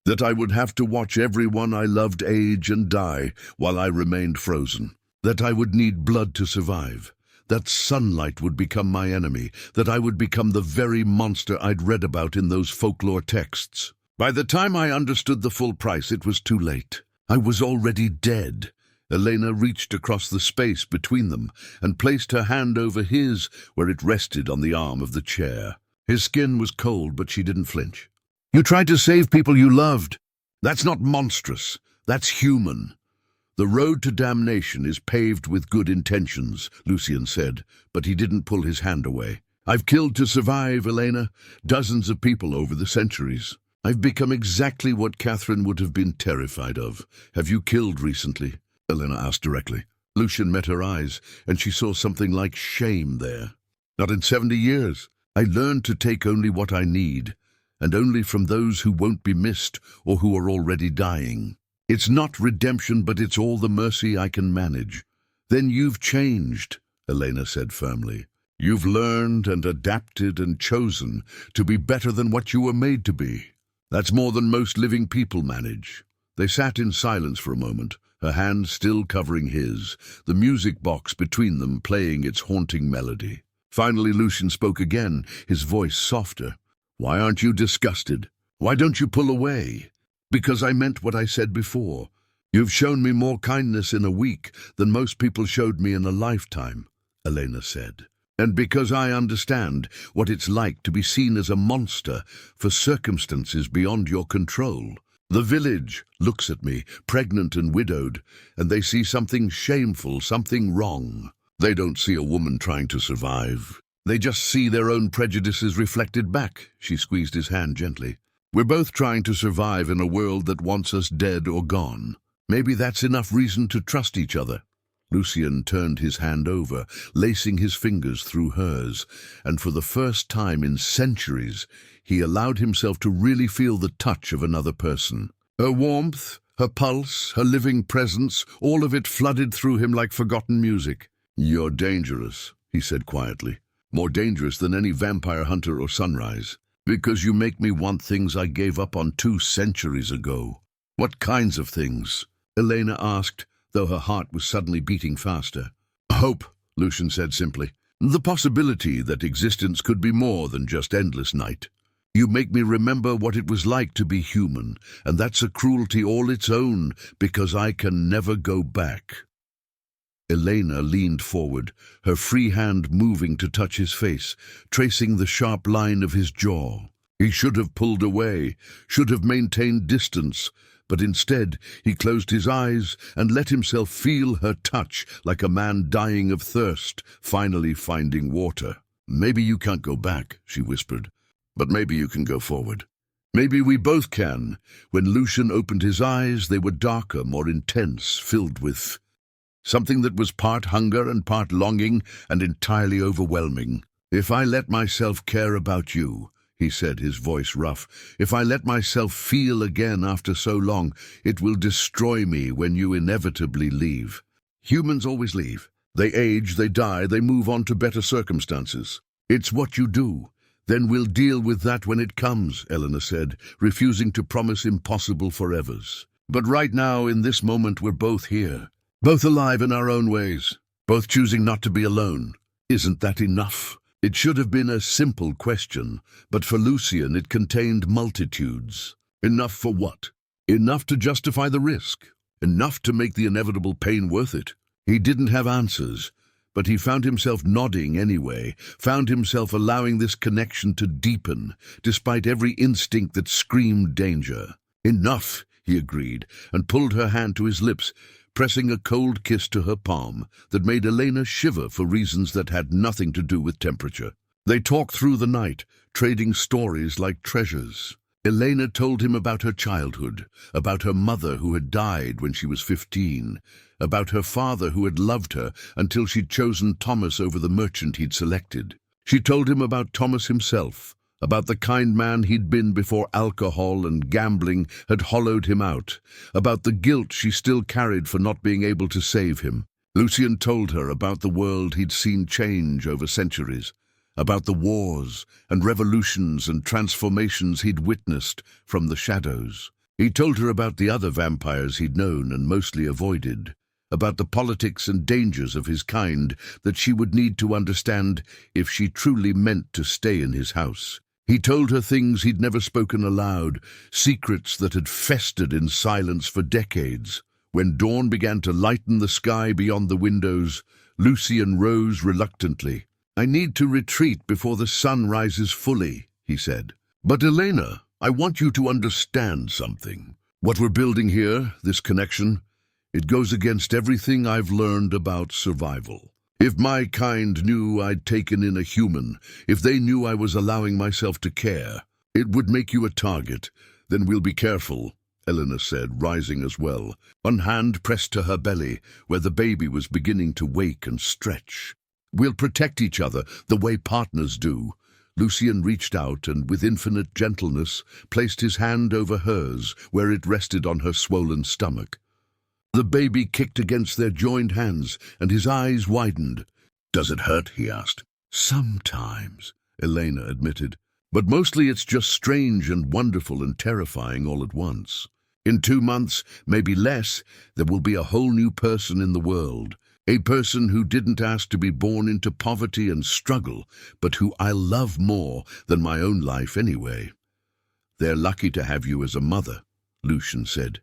That I would have to watch everyone I loved age and die while I remained frozen. That I would need blood to survive. That sunlight would become my enemy. That I would become the very monster I'd read about in those folklore texts. By the time I understood the full price, it was too late. I was already dead. Elena reached across the space between them and placed her hand over his where it rested on the arm of the chair. His skin was cold, but she didn't flinch. "You tried to save people you loved. That's not monstrous. That's human. The road to damnation is paved with good intentions," Lucian said, but he didn't pull his hand away. "I've killed to survive, Elena, dozens of people over the centuries. I've become exactly what Catherine would have been terrified of. Have you killed recently? Elena asked directly. Lucian met her eyes, and she saw something like shame there. Not in 70 years. I learned to take only what I need, and only from those who won't be missed or who are already dying. It's not redemption, but it's all the mercy I can manage. Then you've changed, Elena said firmly. You've learned and adapted and chosen to be better than what you were made to be. That's more than most living people manage. They sat in silence for a moment, her hand still covering his, the music box between them playing its haunting melody. Finally Lucian spoke again, his voice softer. Why aren't you disgusted? Why don't you pull away? Because I meant what I said before. You've shown me more kindness in a week than most people showed me in a lifetime, Elena said. And because I understand what it's like to be seen as a monster for circumstances beyond your control. The village looks at me, pregnant and widowed, and they see something shameful, something wrong. They don't see a woman trying to survive. They just see their own prejudices reflected back. She squeezed his hand gently. We're both trying to survive in a world that wants us dead or gone. Maybe that's enough reason to trust each other. Lucian turned his hand over, lacing his fingers through hers, and for the first time in centuries, he allowed himself to really feel the touch of another person. Her warmth, her pulse, her living presence, all of it flooded through him like forgotten music. You're dangerous, he said quietly. More dangerous than any vampire hunter or sunrise. Because you make me want things I gave up on 2 centuries ago. What kinds of things? Elena asked, though her heart was suddenly beating faster. Hope, Lucian said simply. The possibility that existence could be more than just endless night. You make me remember what it was like to be human, and that's a cruelty all its own, because I can never go back. Elena leaned forward, her free hand moving to touch his face, tracing the sharp line of his jaw. He should have pulled away, should have maintained distance, but instead he closed his eyes and let himself feel her touch like a man dying of thirst, finally finding water. Maybe you can't go back, she whispered, but maybe you can go forward. Maybe we both can. When Lucian opened his eyes, they were darker, more intense, filled with something that was part hunger and part longing and entirely overwhelming. If I let myself care about you, he said, his voice rough, if I let myself feel again after so long, it will destroy me when you inevitably leave. Humans always leave. They age, they die, they move on to better circumstances. It's what you do. Then we'll deal with that when it comes, Elena said, refusing to promise impossible forevers. But right now, in this moment, we're both here. Both alive in our own ways, both choosing not to be alone. Isn't that enough? It should have been a simple question, but for Lucian it contained multitudes. Enough for what? Enough to justify the risk. Enough to make the inevitable pain worth it. He didn't have answers, but he found himself nodding anyway, found himself allowing this connection to deepen, despite every instinct that screamed danger. Enough, he agreed, and pulled her hand to his lips, pressing a cold kiss to her palm that made Elena shiver for reasons that had nothing to do with temperature. They talked through the night, trading stories like treasures. Elena told him about her childhood, about her mother who had died when she was 15, about her father who had loved her until she'd chosen Thomas over the merchant he'd selected. She told him about Thomas himself, about the kind man he'd been before alcohol and gambling had hollowed him out, about the guilt she still carried for not being able to save him. Lucian told her about the world he'd seen change over centuries, about the wars and revolutions and transformations he'd witnessed from the shadows. He told her about the other vampires he'd known and mostly avoided, about the politics and dangers of his kind that she would need to understand if she truly meant to stay in his house. He told her things he'd never spoken aloud, secrets that had festered in silence for decades. When dawn began to lighten the sky beyond the windows, Lucian rose reluctantly. I need to retreat before the sun rises fully, he said. But Elena, I want you to understand something. What we're building here, this connection, it goes against everything I've learned about survival. If my kind knew I'd taken in a human, if they knew I was allowing myself to care, it would make you a target. Then we'll be careful, Elena said, rising as well. One hand pressed to her belly, where the baby was beginning to wake and stretch. We'll protect each other the way partners do. Lucian reached out and, with infinite gentleness, placed his hand over hers, where it rested on her swollen stomach. The baby kicked against their joined hands, and his eyes widened. "Does it hurt?" he asked. "Sometimes," Elena admitted. "But mostly it's just strange and wonderful and terrifying all at once. In 2 months, maybe less, there will be a whole new person in the world. A person who didn't ask to be born into poverty and struggle, but who I love more than my own life anyway." "They're lucky to have you as a mother," Lucian said,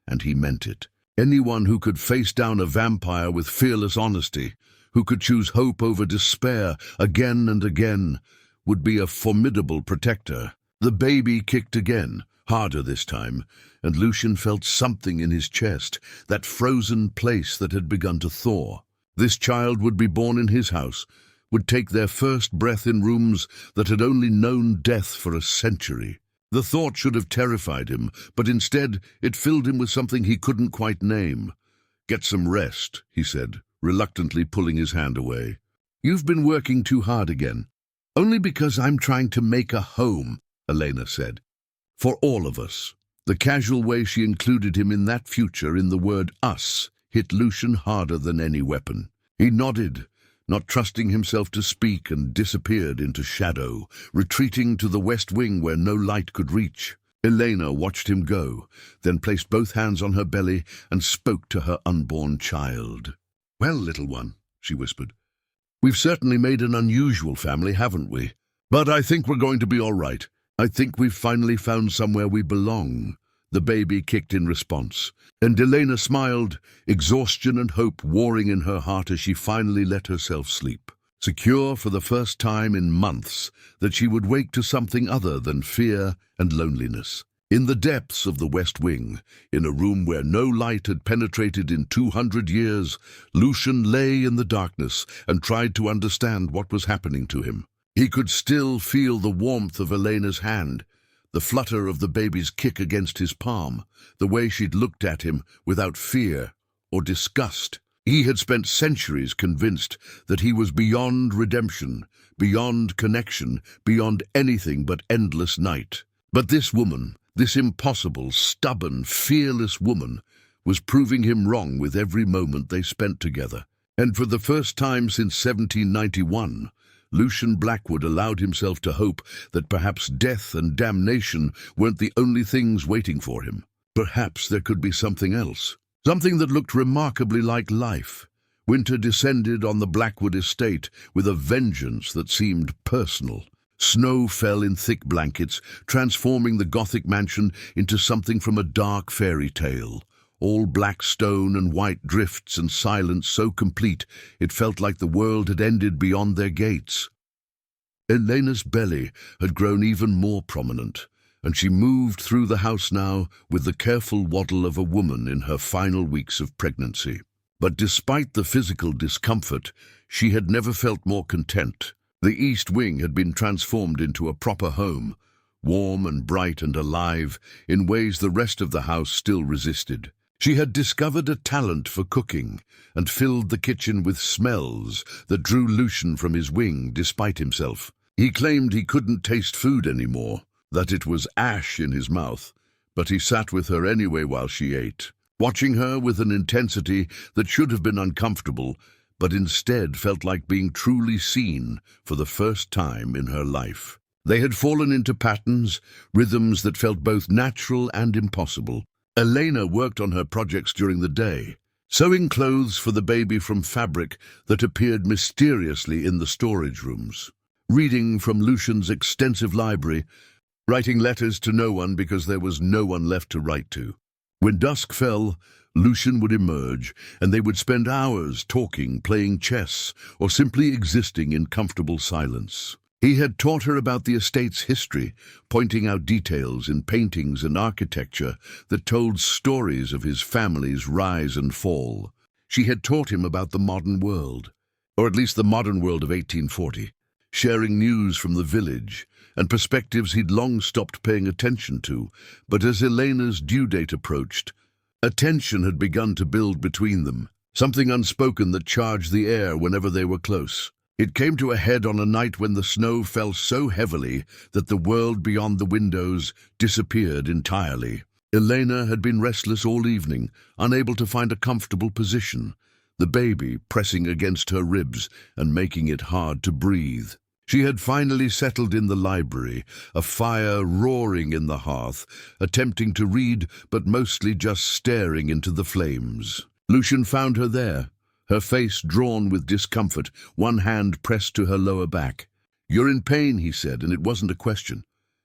and he meant it. Anyone who could face down a vampire with fearless honesty, who could choose hope over despair again and again, would be a formidable protector. The baby kicked again, harder this time, and Lucian felt something in his chest, that frozen place that had begun to thaw. This child would be born in his house, would take their first breath in rooms that had only known death for a century. The thought should have terrified him, but instead it filled him with something he couldn't quite name. "Get some rest," he said, reluctantly pulling his hand away. "You've been working too hard again." "Only because I'm trying to make a home," Elena said. "For all of us." The casual way she included him in that future, in the word us, hit Lucian harder than any weapon. He nodded, not trusting himself to speak, and disappeared into shadow, retreating to the west wing where no light could reach. Elena watched him go, then placed both hands on her belly and spoke to her unborn child. "Well, little one," she whispered, "we've certainly made an unusual family, haven't we? But I think we're going to be all right. I think we've finally found somewhere we belong." The baby kicked in response, and Elena smiled, exhaustion and hope warring in her heart as she finally let herself sleep, secure for the first time in months that she would wake to something other than fear and loneliness. In the depths of the West Wing, in a room where no light had penetrated in 200 years, Lucian lay in the darkness and tried to understand what was happening to him. He could still feel the warmth of Elena's hand, the flutter of the baby's kick against his palm, the way she'd looked at him without fear or disgust. He had spent centuries convinced that he was beyond redemption, beyond connection, beyond anything but endless night. But this woman, this impossible, stubborn, fearless woman, was proving him wrong with every moment they spent together. And for the first time since 1791, Lucian Blackwood allowed himself to hope that perhaps death and damnation weren't the only things waiting for him. Perhaps there could be something else, something that looked remarkably like life. Winter descended on the Blackwood estate with a vengeance that seemed personal. Snow fell in thick blankets, transforming the Gothic mansion into something from a dark fairy tale. All black stone and white drifts and silence so complete it felt like the world had ended beyond their gates. Elena's belly had grown even more prominent, and she moved through the house now with the careful waddle of a woman in her final weeks of pregnancy. But despite the physical discomfort, she had never felt more content. The East Wing had been transformed into a proper home, warm and bright and alive, in ways the rest of the house still resisted. She had discovered a talent for cooking and filled the kitchen with smells that drew Lucian from his wing despite himself. He claimed he couldn't taste food anymore, that it was ash in his mouth, but he sat with her anyway while she ate, watching her with an intensity that should have been uncomfortable, but instead felt like being truly seen for the first time in her life. They had fallen into patterns, rhythms that felt both natural and impossible. Elena worked on her projects during the day, sewing clothes for the baby from fabric that appeared mysteriously in the storage rooms, reading from Lucian's extensive library, writing letters to no one because there was no one left to write to. When dusk fell, Lucian would emerge, and they would spend hours talking, playing chess, or simply existing in comfortable silence. He had taught her about the estate's history, pointing out details in paintings and architecture that told stories of his family's rise and fall. She had taught him about the modern world, or at least the modern world of 1840. sharing news from the village and perspectives he'd long stopped paying attention to. But as Elena's due date approached, a tension had begun to build between them, something unspoken that charged the air whenever they were close. It came to a head on a night when the snow fell so heavily that the world beyond the windows disappeared entirely. Elena had been restless all evening, unable to find a comfortable position, the baby pressing against her ribs and making it hard to breathe. She had finally settled in the library, a fire roaring in the hearth, attempting to read but mostly just staring into the flames. Lucian found her there, her face drawn with discomfort, one hand pressed to her lower back. "You're in pain," he said, and it wasn't a question.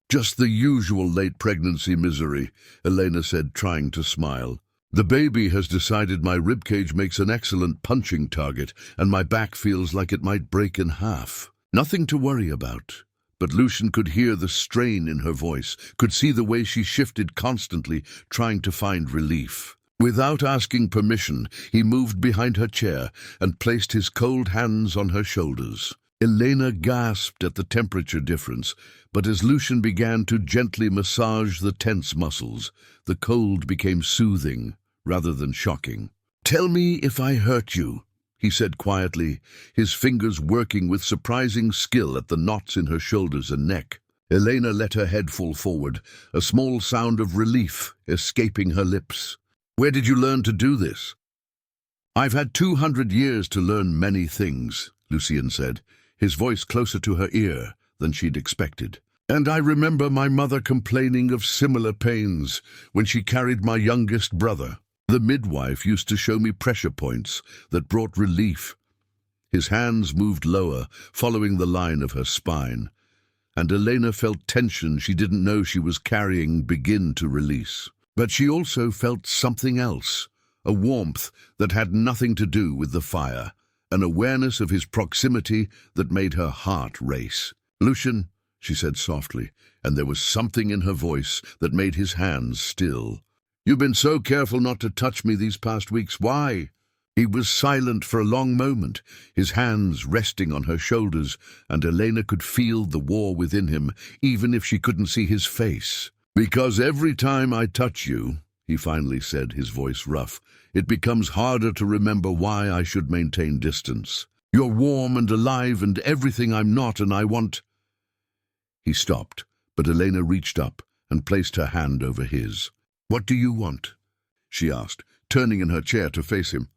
"Just the usual late pregnancy misery," Elena said, trying to smile. "The baby has decided my ribcage makes an excellent punching target, and my back feels like it might break in half. Nothing to worry about." But Lucian could hear the strain in her voice, could see the way she shifted constantly, trying to find relief. Without asking permission, he moved behind her chair and placed his cold hands on her shoulders. Elena gasped at the temperature difference, but as Lucian began to gently massage the tense muscles, the cold became soothing rather than shocking. "Tell me if I hurt you," he said quietly, his fingers working with surprising skill at the knots in her shoulders and neck. Elena let her head fall forward, a small sound of relief escaping her lips. "Where did you learn to do this?" "I've had 200 years to learn many things," Lucian said, his voice closer to her ear than she'd expected. "And I remember my mother complaining of similar pains when she carried my youngest brother. The midwife used to show me pressure points that brought relief." His hands moved lower, following the line of her spine, and Elena felt tension she didn't know she was carrying begin to release. But she also felt something else, a warmth that had nothing to do with the fire, an awareness of his proximity that made her heart race. "Lucian," she said softly, and there was something in her voice that made his hands still. "You've been so careful not to touch me these past weeks. Why?" He was silent for a long moment, his hands resting on her shoulders, and Elena could feel the war within him, even if she couldn't see his face. "Because every time I touch you," he finally said, his voice rough, "it becomes harder to remember why I should maintain distance. You're warm and alive and everything I'm not, and I want—" He stopped, but Elena reached up and placed her hand over his. "What do you want?" she asked, turning in her chair to face him.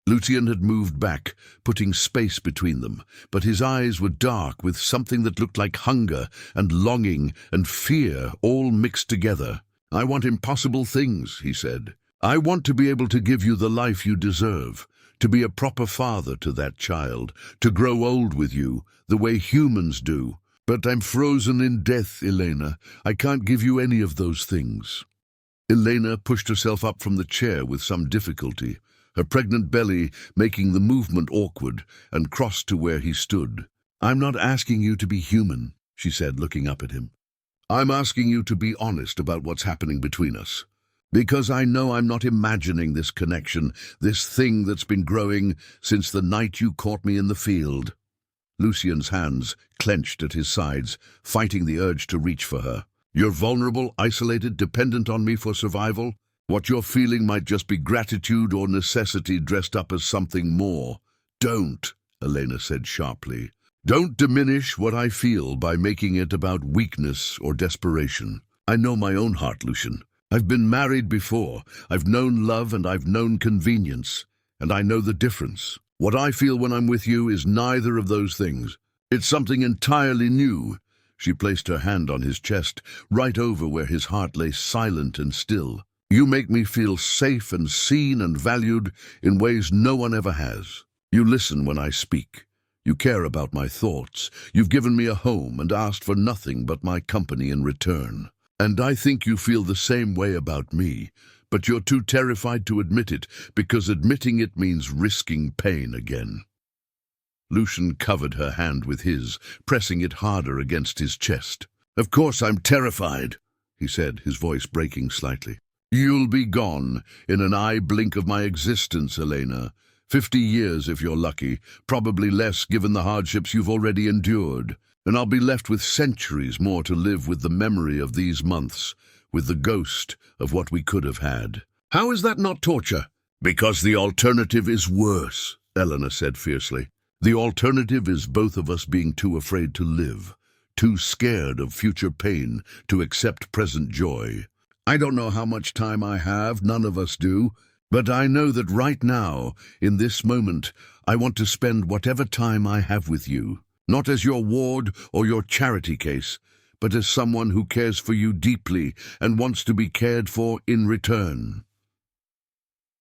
Lucian had moved back, putting space between them, but his eyes were dark with something that looked like hunger and longing and fear all mixed together. "I want impossible things," he said. "I want to be able to give you the life you deserve, to be a proper father to that child, to grow old with you, the way humans do. But I'm frozen in death, Elena. I can't give you any of those things." Elena pushed herself up from the chair with some difficulty, her pregnant belly making the movement awkward, and crossed to where he stood. "I'm not asking you to be human," she said, looking up at him. "I'm asking you to be honest about what's happening between us. Because I know I'm not imagining this connection, this thing that's been growing since the night you caught me in the field." Lucian's hands clenched at his sides, fighting the urge to reach for her. "You're vulnerable, isolated, dependent on me for survival? What you're feeling might just be gratitude or necessity dressed up as something more." "Don't," Elena said sharply. "Don't diminish what I feel by making it about weakness or desperation. I know my own heart, Lucian. I've been married before. I've known love and I've known convenience, and I know the difference. What I feel when I'm with you is neither of those things. It's something entirely new." She placed her hand on his chest, right over where his heart lay silent and still. "You make me feel safe and seen and valued in ways no one ever has. You listen when I speak. You care about my thoughts. You've given me a home and asked for nothing but my company in return. And I think you feel the same way about me, but you're too terrified to admit it, because admitting it means risking pain again." Lucian covered her hand with his, pressing it harder against his chest. "Of course I'm terrified," he said, his voice breaking slightly. "You'll be gone in an eye blink of my existence, Elena. 50 years if you're lucky, probably less given the hardships you've already endured. and I'll be left with centuries more to live with the memory of these months, with the ghost of what we could have had. How is that not torture? Because the alternative is worse, Elena said fiercely. The alternative is both of us being too afraid to live, too scared of future pain to accept present joy. I don't know how much time I have, none of us do, but I know that right now, in this moment, I want to spend whatever time I have with you, not as your ward or your charity case, but as someone who cares for you deeply and wants to be cared for in return.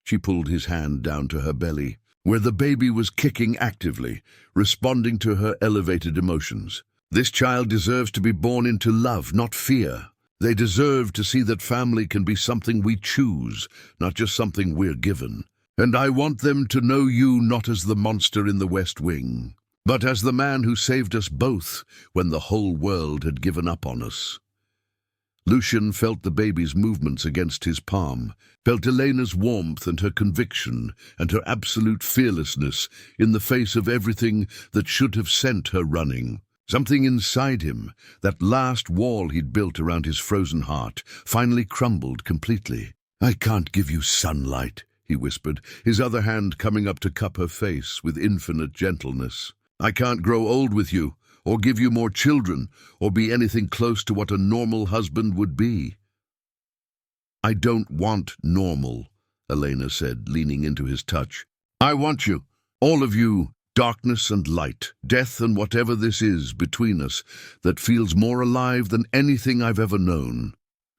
She pulled his hand down to her belly, where the baby was kicking actively, responding to her elevated emotions. This child deserves to be born into love, not fear. They deserve to see that family can be something we choose, not just something we're given. And I want them to know you not as the monster in the West Wing, but as the man who saved us both when the whole world had given up on us. Lucian felt the baby's movements against his palm, felt Elena's warmth and her conviction and her absolute fearlessness in the face of everything that should have sent her running. Something inside him, that last wall he'd built around his frozen heart, finally crumbled completely. "I can't give you sunlight," he whispered, his other hand coming up to cup her face with infinite gentleness. "I can't grow old with you, or give you more children, or be anything close to what a normal husband would be." "I don't want normal," Elena said, leaning into his touch. "I want you, all of you, darkness and light, death and whatever this is between us that feels more alive than anything I've ever known."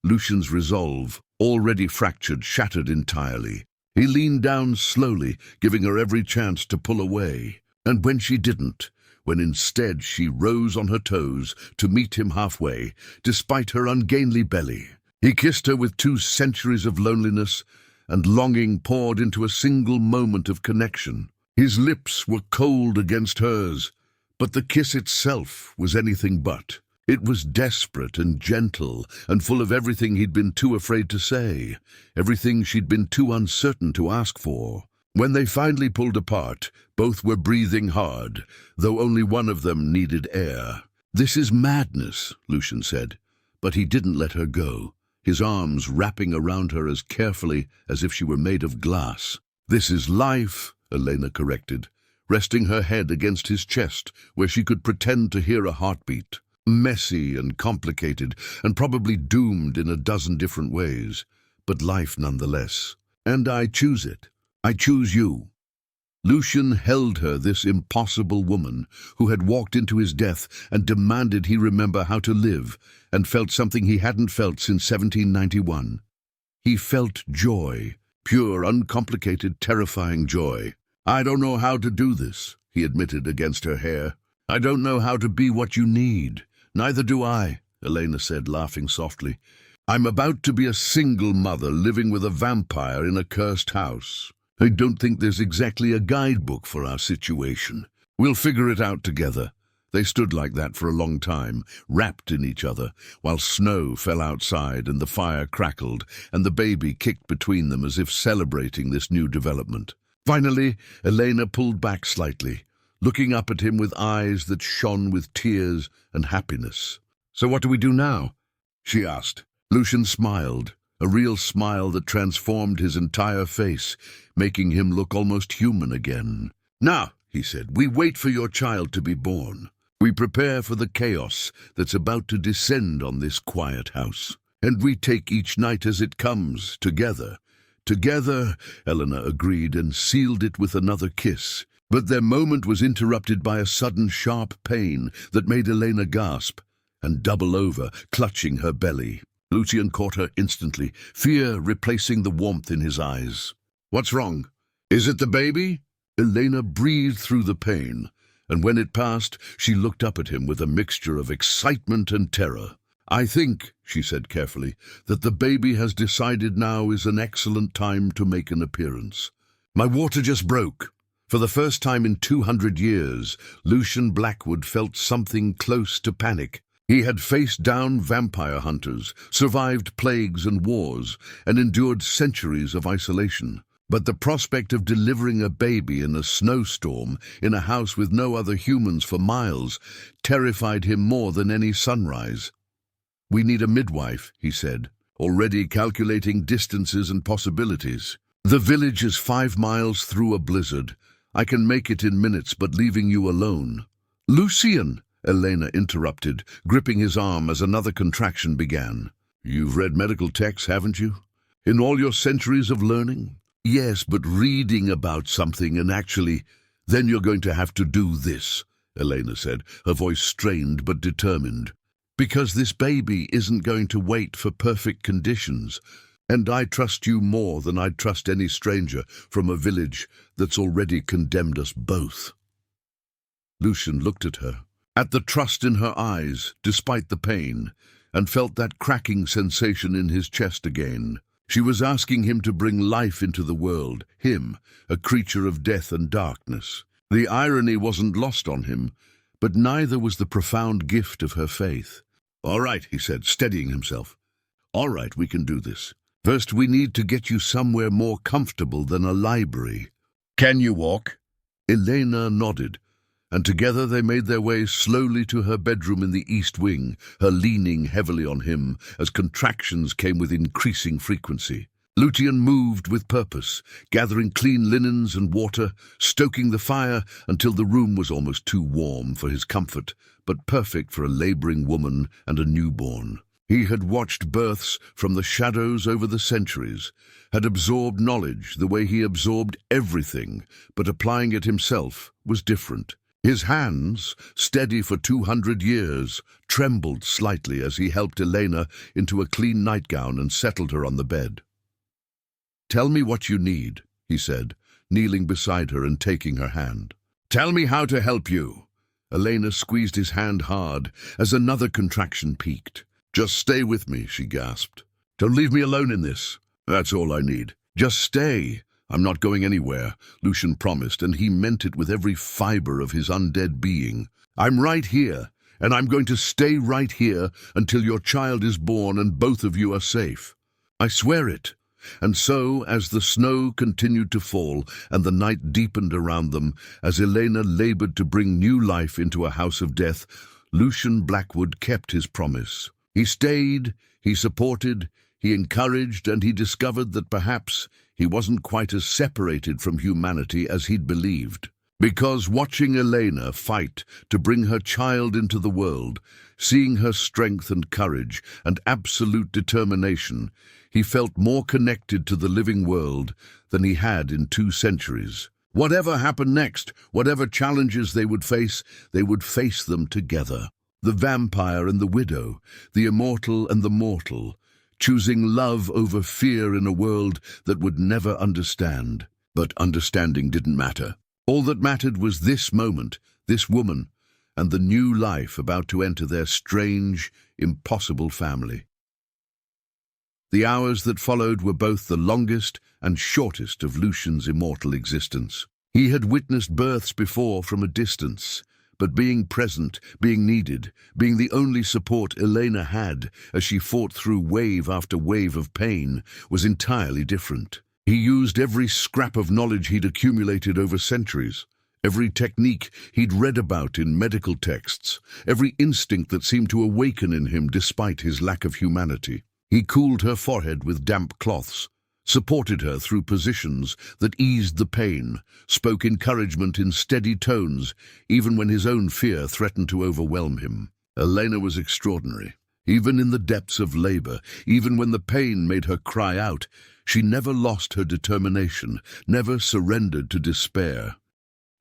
Lucian's resolve, already fractured, shattered entirely. He leaned down slowly, giving her every chance to pull away. And when she didn't, when instead she rose on her toes to meet him halfway, despite her ungainly belly, he kissed her with 2 centuries of loneliness and longing poured into a single moment of connection. His lips were cold against hers, but the kiss itself was anything but. It was desperate and gentle and full of everything he'd been too afraid to say, everything she'd been too uncertain to ask for. When they finally pulled apart, both were breathing hard, though only one of them needed air. "This is madness," Lucian said, but he didn't let her go, his arms wrapping around her as carefully as if she were made of glass. "This is life," Elena corrected, resting her head against his chest where she could pretend to hear a heartbeat. "Messy and complicated, and probably doomed in a dozen different ways, but life nonetheless. And I choose it. I choose you." Lucian held her, this impossible woman who had walked into his death and demanded he remember how to live, and felt something he hadn't felt since 1791. He felt joy, pure, uncomplicated, terrifying joy. "I don't know how to do this," he admitted against her hair. "I don't know how to be what you need." "Neither do I," Elena said, laughing softly. "I'm about to be a single mother living with a vampire in a cursed house. I don't think there's exactly a guidebook for our situation. We'll figure it out together." They stood like that for a long time, wrapped in each other, while snow fell outside and the fire crackled, and the baby kicked between them as if celebrating this new development. Finally, Elena pulled back slightly, looking up at him with eyes that shone with tears and happiness. "So what do we do now?" she asked. Lucian smiled, a real smile that transformed his entire face, making him look almost human again. "Now," he said, "we wait for your child to be born. We prepare for the chaos that's about to descend on this quiet house. And we take each night as it comes, together." "Together," Elena agreed and sealed it with another kiss. But their moment was interrupted by a sudden sharp pain that made Elena gasp and double over, clutching her belly. Lucian caught her instantly, fear replacing the warmth in his eyes. "What's wrong? Is it the baby?" Elena breathed through the pain, and when it passed, she looked up at him with a mixture of excitement and terror. "I think," she said carefully, "that the baby has decided now is an excellent time to make an appearance. My water just broke." For the first time in 200 years, Lucian Blackwood felt something close to panic. He had faced down vampire hunters, survived plagues and wars, and endured centuries of isolation. But the prospect of delivering a baby in a snowstorm, in a house with no other humans for miles, terrified him more than any sunrise. "We need a midwife," he said, already calculating distances and possibilities. "The village is 5 miles through a blizzard. I can make it in minutes, but leaving you alone." "Lucian," Elena interrupted, gripping his arm as another contraction began. "You've read medical texts, haven't you? In all your centuries of learning?" "Yes, but reading about something and actually, then you're going to have to do this," Elena said, her voice strained but determined. "Because this baby isn't going to wait for perfect conditions. And I trust you more than I'd trust any stranger from a village that's already condemned us both." Lucian looked at her, at the trust in her eyes, despite the pain, and felt that cracking sensation in his chest again. She was asking him to bring life into the world, him, a creature of death and darkness. The irony wasn't lost on him, but neither was the profound gift of her faith. "All right," he said, steadying himself. "All right, we can do this. First, we need to get you somewhere more comfortable than a library." "Can you walk?" Elena nodded, and together they made their way slowly to her bedroom in the east wing, her leaning heavily on him as contractions came with increasing frequency. Lucian moved with purpose, gathering clean linens and water, stoking the fire until the room was almost too warm for his comfort, but perfect for a laboring woman and a newborn. He had watched births from the shadows over the centuries, had absorbed knowledge the way he absorbed everything, but applying it himself was different. His hands, steady for 200 years, trembled slightly as he helped Elena into a clean nightgown and settled her on the bed. "Tell me what you need," he said, kneeling beside her and taking her hand. "Tell me how to help you." Elena squeezed his hand hard as another contraction peaked. "Just stay with me," she gasped. "Don't leave me alone in this. That's all I need. Just stay." "I'm not going anywhere," Lucian promised, and he meant it with every fiber of his undead being. "I'm right here, and I'm going to stay right here until your child is born and both of you are safe. I swear it." And so, as the snow continued to fall and the night deepened around them, as Elena labored to bring new life into a house of death, Lucian Blackwood kept his promise. He stayed, he supported, he encouraged, and he discovered that perhaps he wasn't quite as separated from humanity as he'd believed. Because watching Elena fight to bring her child into the world, seeing her strength and courage and absolute determination, he felt more connected to the living world than he had in 2 centuries. Whatever happened next, whatever challenges they would face them together. The vampire and the widow, the immortal and the mortal, choosing love over fear in a world that would never understand. But understanding didn't matter. All that mattered was this moment, this woman, and the new life about to enter their strange, impossible family. The hours that followed were both the longest and shortest of Lucian's immortal existence. He had witnessed births before from a distance, but being present, being needed, being the only support Elena had as she fought through wave after wave of pain, was entirely different. He used every scrap of knowledge he'd accumulated over centuries, every technique he'd read about in medical texts, every instinct that seemed to awaken in him despite his lack of humanity. He cooled her forehead with damp cloths, supported her through positions that eased the pain, spoke encouragement in steady tones, even when his own fear threatened to overwhelm him. Elena was extraordinary. Even in the depths of labor, even when the pain made her cry out, she never lost her determination, never surrendered to despair.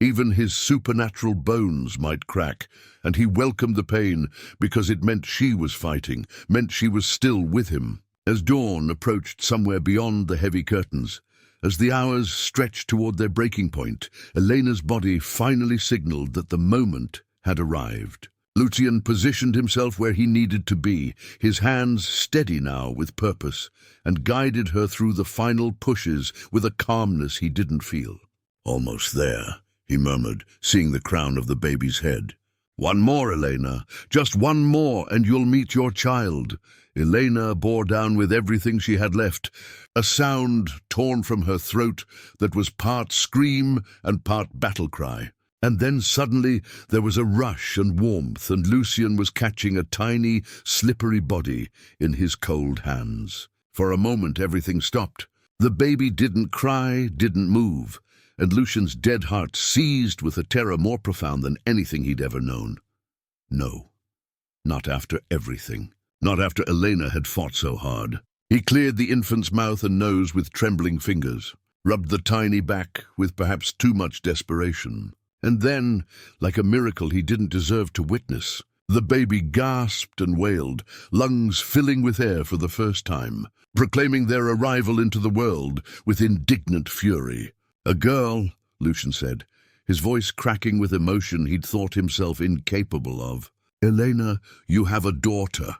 Even his supernatural bones might crack, and he welcomed the pain because it meant she was fighting, meant she was still with him. As dawn approached somewhere beyond the heavy curtains, as the hours stretched toward their breaking point, Elena's body finally signaled that the moment had arrived. Lucian positioned himself where he needed to be, his hands steady now with purpose, and guided her through the final pushes with a calmness he didn't feel. "Almost there," he murmured, seeing the crown of the baby's head. "One more, Elena. Just one more, and you'll meet your child." Elena bore down with everything she had left, a sound torn from her throat that was part scream and part battle cry. And then suddenly there was a rush and warmth, and Lucian was catching a tiny, slippery body in his cold hands. For a moment everything stopped. The baby didn't cry, didn't move, and Lucian's dead heart seized with a terror more profound than anything he'd ever known. No, not after everything. Not after Elena had fought so hard. He cleared the infant's mouth and nose with trembling fingers, rubbed the tiny back with perhaps too much desperation. And then, like a miracle he didn't deserve to witness, the baby gasped and wailed, lungs filling with air for the first time, proclaiming their arrival into the world with indignant fury. "A girl," Lucian said, his voice cracking with emotion he'd thought himself incapable of. "Elena, you have a daughter."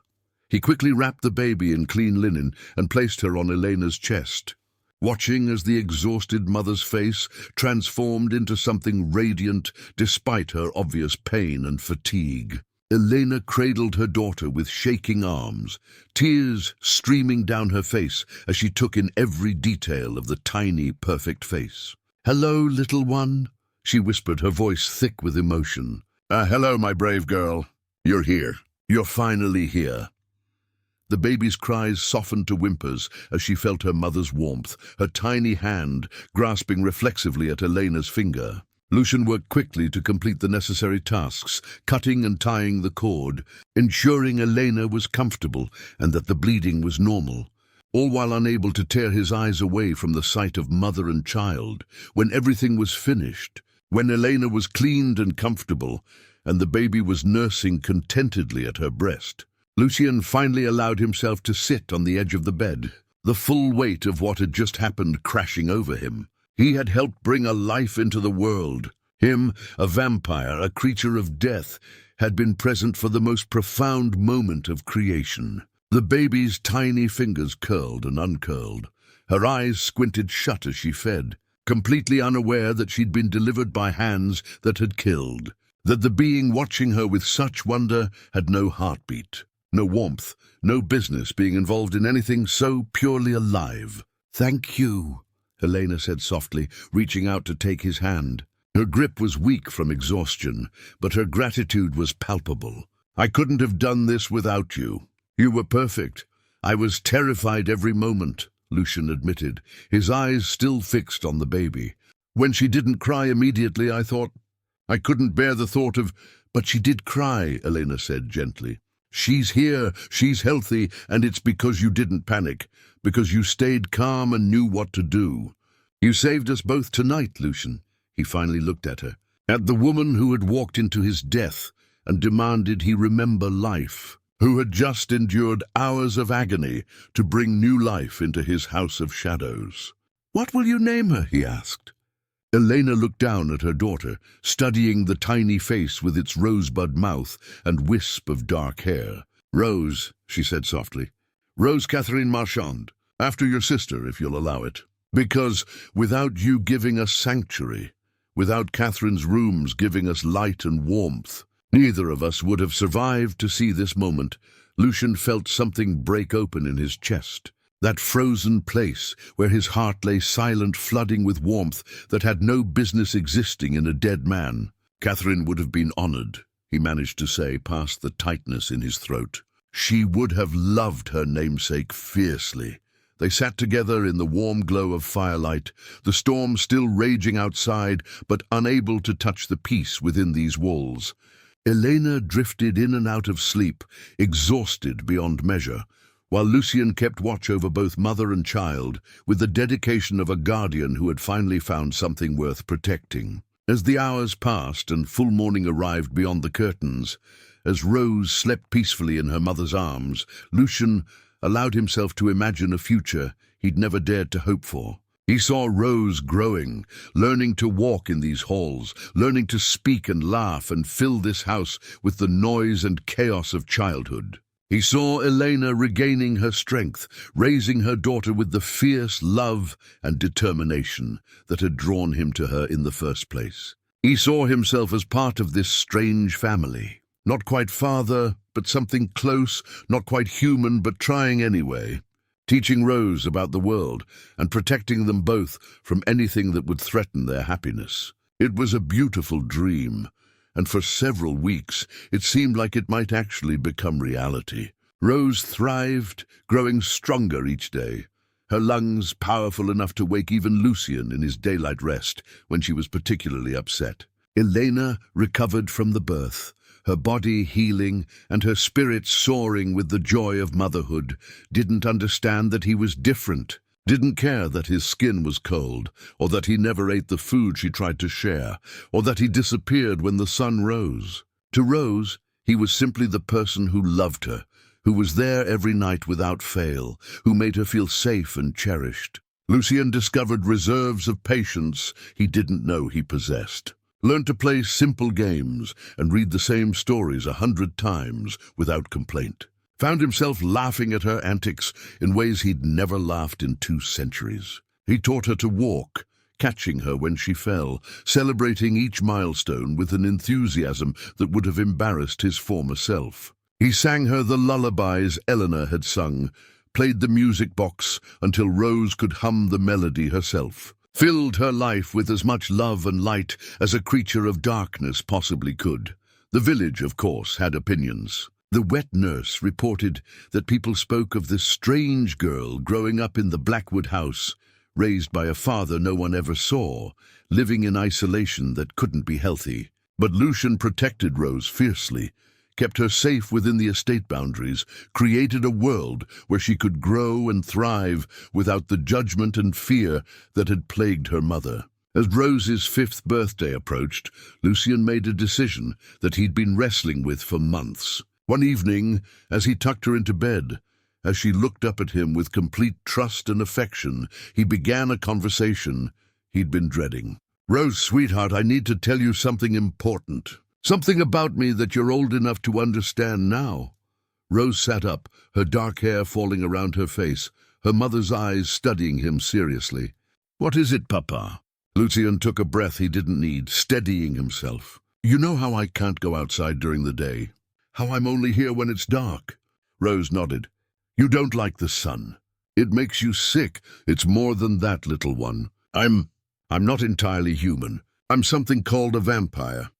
He quickly wrapped the baby in clean linen and placed her on Elena's chest, watching as the exhausted mother's face transformed into something radiant despite her obvious pain and fatigue. Elena cradled her daughter with shaking arms, tears streaming down her face as she took in every detail of the tiny, perfect face. "Hello, little one," she whispered, her voice thick with emotion. Hello, my brave girl. You're here. You're finally here." The baby's cries softened to whimpers as she felt her mother's warmth, her tiny hand grasping reflexively at Elena's finger. Lucian worked quickly to complete the necessary tasks, cutting and tying the cord, ensuring Elena was comfortable and that the bleeding was normal, all while unable to tear his eyes away from the sight of mother and child. When everything was finished, when Elena was cleaned and comfortable, and the baby was nursing contentedly at her breast, Lucian finally allowed himself to sit on the edge of the bed, the full weight of what had just happened crashing over him. He had helped bring a life into the world. Him, a vampire, a creature of death, had been present for the most profound moment of creation. The baby's tiny fingers curled and uncurled. Her eyes squinted shut as she fed, completely unaware that she'd been delivered by hands that had killed, that the being watching her with such wonder had no heartbeat, no warmth, no business being involved in anything so purely alive. "Thank you," Elena said softly, reaching out to take his hand. Her grip was weak from exhaustion, but her gratitude was palpable. "I couldn't have done this without you. You were perfect. I was terrified every moment," Lucian admitted, his eyes still fixed on the baby. "When she didn't cry immediately, I thought I couldn't bear the thought of—" "But she did cry," Elena said gently. "She's here, she's healthy, and it's because you didn't panic, because you stayed calm and knew what to do. You saved us both tonight, Lucian." He finally looked at her, at the woman who had walked into his death and demanded he remember life, who had just endured hours of agony to bring new life into his house of shadows. "What will you name her?" he asked. Elena looked down at her daughter, studying the tiny face with its rosebud mouth and wisp of dark hair. "Rose," she said softly. "Rose Catherine Marchand, after your sister, if you'll allow it. Because without you giving us sanctuary, without Catherine's rooms giving us light and warmth, neither of us would have survived to see this moment." Lucian felt something break open in his chest. That frozen place where his heart lay silent, flooding with warmth that had no business existing in a dead man. "Catherine would have been honored," he managed to say past the tightness in his throat. "She would have loved her namesake fiercely." They sat together in the warm glow of firelight, the storm still raging outside, but unable to touch the peace within these walls. Elena drifted in and out of sleep, exhausted beyond measure, while Lucian kept watch over both mother and child with the dedication of a guardian who had finally found something worth protecting. As the hours passed and full morning arrived beyond the curtains, as Rose slept peacefully in her mother's arms, Lucian allowed himself to imagine a future he'd never dared to hope for. He saw Rose growing, learning to walk in these halls, learning to speak and laugh and fill this house with the noise and chaos of childhood. He saw Elena regaining her strength, raising her daughter with the fierce love and determination that had drawn him to her in the first place. He saw himself as part of this strange family, Not quite father, but something close, not quite human, but trying anyway. Teaching Rose about the world and protecting them both from anything that would threaten their happiness. It was a beautiful dream, and for several weeks it seemed like it might actually become reality. Rose thrived, growing stronger each day, her lungs powerful enough to wake even Lucian in his daylight rest when she was particularly upset. Elena recovered from the birth, her body healing and her spirit soaring with the joy of motherhood, didn't understand that he was different, didn't care that his skin was cold, or that he never ate the food she tried to share, or that he disappeared when the sun rose. To Rose, he was simply the person who loved her, who was there every night without fail, who made her feel safe and cherished. Lucian discovered reserves of patience he didn't know he possessed. Learned to play simple games and read the same stories 100 times without complaint. Found himself laughing at her antics in ways he'd never laughed in 2 centuries. He taught her to walk, catching her when she fell, celebrating each milestone with an enthusiasm that would have embarrassed his former self. He sang her the lullabies Elena had sung, played the music box until Rose could hum the melody herself. Filled her life with as much love and light as a creature of darkness possibly could. The village, of course, had opinions. The wet nurse reported that people spoke of this strange girl growing up in the Blackwood house, raised by a father no one ever saw, living in isolation that couldn't be healthy. But Lucian protected Rose fiercely, kept her safe within the estate boundaries, created a world where she could grow and thrive without the judgment and fear that had plagued her mother. As Rose's 5th birthday approached, Lucian made a decision that he'd been wrestling with for months. One evening, as he tucked her into bed, as she looked up at him with complete trust and affection, he began a conversation he'd been dreading. "Rose, sweetheart, I need to tell you something important. Something about me that you're old enough to understand now." Rose sat up, her dark hair falling around her face, her mother's eyes studying him seriously. "What is it, Papa?" Lucian took a breath he didn't need, steadying himself. "You know how I can't go outside during the day? How I'm only here when it's dark?" Rose nodded. "You don't like the sun. It makes you sick. It's more than that, little one. I'm not entirely human. I'm something called a vampire."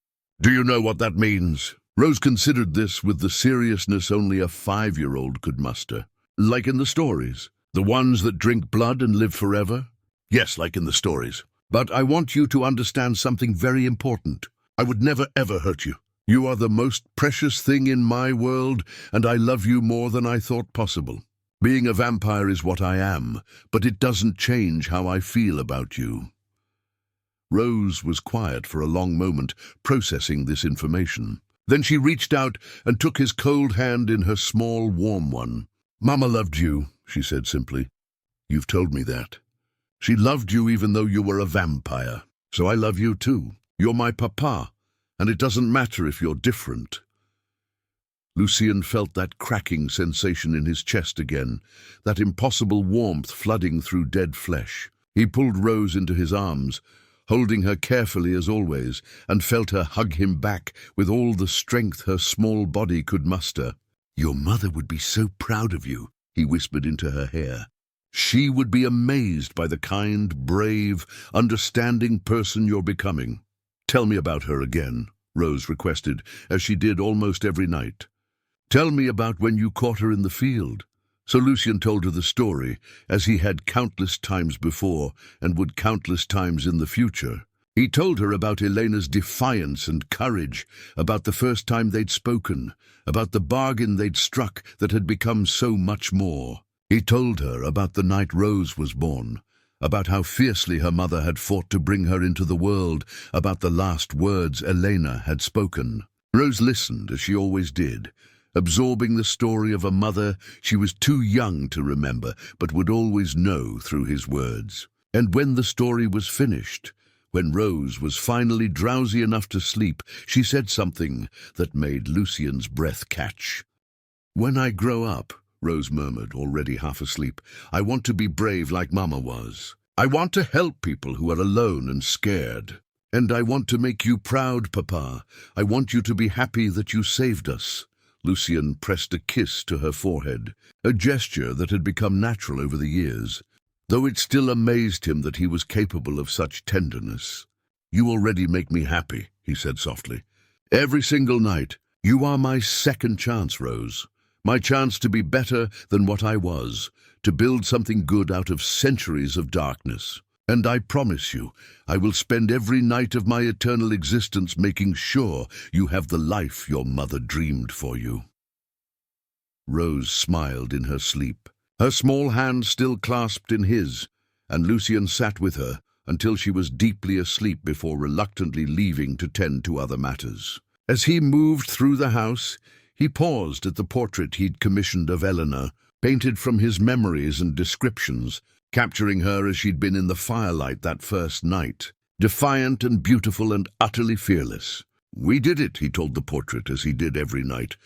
"Do you know what that means?" Rose considered this with the seriousness only a 5-year-old could muster. "Like in the stories? The ones that drink blood and live forever?" "Yes, like in the stories. But I want you to understand something very important. I would never ever hurt you. You are the most precious thing in my world, and I love you more than I thought possible. Being a vampire is what I am, but it doesn't change how I feel about you." Rose was quiet for a long moment, processing this information. Then she reached out and took his cold hand in her small, warm one. "Mama loved you," she said simply. "You've told me that. She loved you even though you were a vampire. So I love you too. You're my papa, and it doesn't matter if you're different." Lucian felt that cracking sensation in his chest again, that impossible warmth flooding through dead flesh. He pulled Rose into his arms, holding her carefully as always, and felt her hug him back with all the strength her small body could muster. "Your mother would be so proud of you," he whispered into her hair. "She would be amazed by the kind, brave, understanding person you're becoming." "Tell me about her again," Rose requested, as she did almost every night. "Tell me about when you caught her in the field." So Lucian told her the story, as he had countless times before and would countless times in the future. He told her about Elena's defiance and courage, about the first time they'd spoken, about the bargain they'd struck that had become so much more. He told her about the night Rose was born, about how fiercely her mother had fought to bring her into the world, about the last words Elena had spoken. Rose listened, as she always did, absorbing the story of a mother she was too young to remember, but would always know through his words. And when the story was finished, when Rose was finally drowsy enough to sleep, she said something that made Lucian's breath catch. "When I grow up," Rose murmured, already half asleep, "I want to be brave like Mama was. I want to help people who are alone and scared." And I want to make you proud, Papa. I want you to be happy that you saved us." Lucian pressed a kiss to her forehead, a gesture that had become natural over the years, though it still amazed him that he was capable of such tenderness. "You already make me happy," he said softly. "Every single night. You are my second chance, Rose. My chance to be better than what I was, to build something good out of centuries of darkness. And I promise you, I will spend every night of my eternal existence making sure you have the life your mother dreamed for you." Rose smiled in her sleep, her small hand still clasped in his, and Lucian sat with her until she was deeply asleep before reluctantly leaving to tend to other matters. As he moved through the house, he paused at the portrait he'd commissioned of Elena, painted from his memories and descriptions, capturing her as she'd been in the firelight that first night, defiant and beautiful and utterly fearless. "We did it," he told the portrait, as he did every night.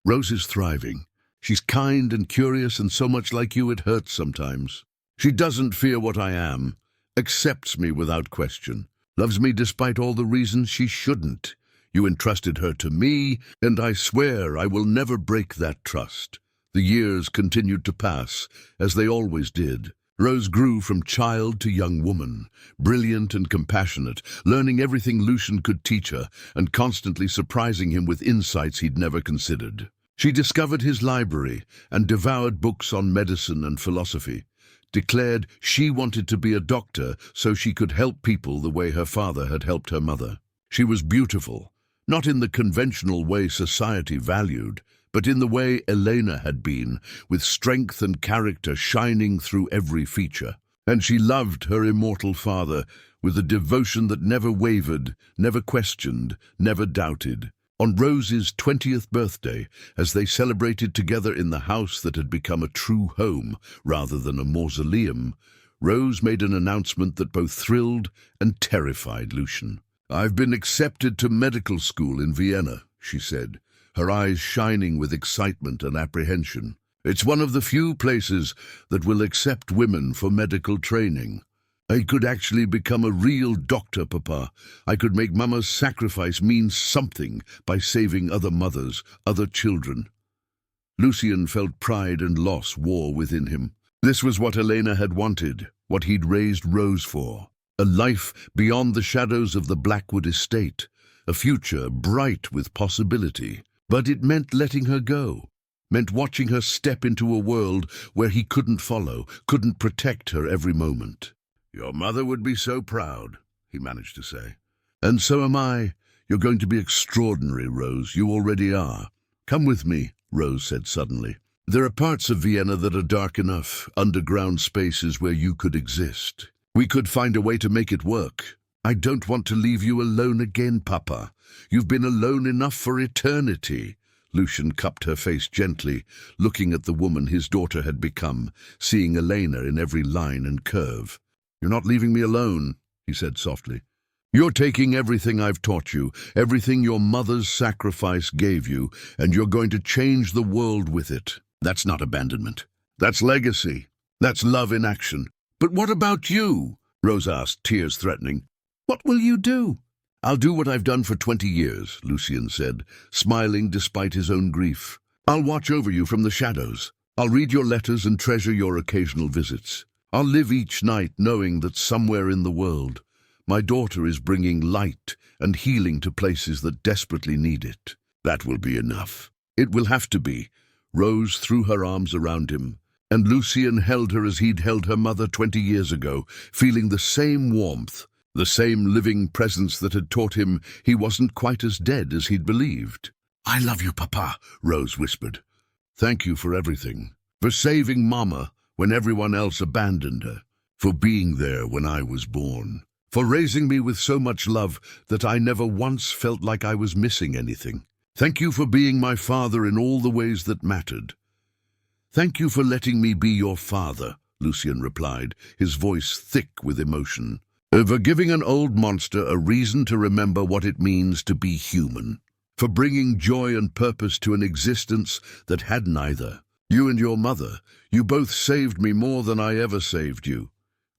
"Rose is thriving. She's kind and curious and so much like you it hurts sometimes. She doesn't fear what I am, accepts me without question, loves me despite all the reasons she shouldn't. You entrusted her to me, and I swear I will never break that trust." The years continued to pass, as they always did. Rose grew from child to young woman, brilliant and compassionate, learning everything Lucian could teach her, and constantly surprising him with insights he'd never considered. She discovered his library and devoured books on medicine and philosophy, declared she wanted to be a doctor so she could help people the way her father had helped her mother. She was beautiful, not in the conventional way society valued, but in the way Elena had been, with strength and character shining through every feature. And she loved her immortal father with a devotion that never wavered, never questioned, never doubted. On Rose's 20th birthday, as they celebrated together in the house that had become a true home rather than a mausoleum, Rose made an announcement that both thrilled and terrified Lucian. "I've been accepted to medical school in Vienna," she said, her eyes shining with excitement and apprehension. "It's one of the few places that will accept women for medical training. I could actually become a real doctor, Papa. I could make Mama's sacrifice mean something by saving other mothers, other children." Lucian felt pride and loss war within him. This was what Elena had wanted, what he'd raised Rose for. A life beyond the shadows of the Blackwood estate, a future bright with possibility. But it meant letting her go, meant watching her step into a world where he couldn't follow, couldn't protect her every moment. "Your mother would be so proud," he managed to say. "And so am I. You're going to be extraordinary, Rose. You already are. Come with me," Rose said suddenly. "There are parts of Vienna that are dark enough, underground spaces where you could exist. We could find a way to make it work. I don't want to leave you alone again, Papa. You've been alone enough for eternity." Lucian cupped her face gently, looking at the woman his daughter had become, seeing Elena in every line and curve. "You're not leaving me alone," he said softly. "You're taking everything I've taught you, everything your mother's sacrifice gave you, and you're going to change the world with it. That's not abandonment. That's legacy. That's love in action." "But what about you?" Rose asked, tears threatening. "What will you do?" "I'll do what I've done for 20 years, Lucian said, smiling despite his own grief. "I'll watch over you from the shadows. I'll read your letters and treasure your occasional visits. I'll live each night knowing that somewhere in the world, my daughter is bringing light and healing to places that desperately need it. That will be enough. It will have to be." Rose threw her arms around him, and Lucian held her as he'd held her mother 20 years ago, feeling the same warmth, the same living presence that had taught him he wasn't quite as dead as he'd believed. "I love you, Papa," Rose whispered. "Thank you for everything. For saving Mama when everyone else abandoned her. For being there when I was born. For raising me with so much love that I never once felt like I was missing anything. Thank you for being my father in all the ways that mattered." "Thank you for letting me be your father," Lucian replied, his voice thick with emotion. "For giving an old monster a reason to remember what it means to be human. For bringing joy and purpose to an existence that had neither. You and your mother, you both saved me more than I ever saved you."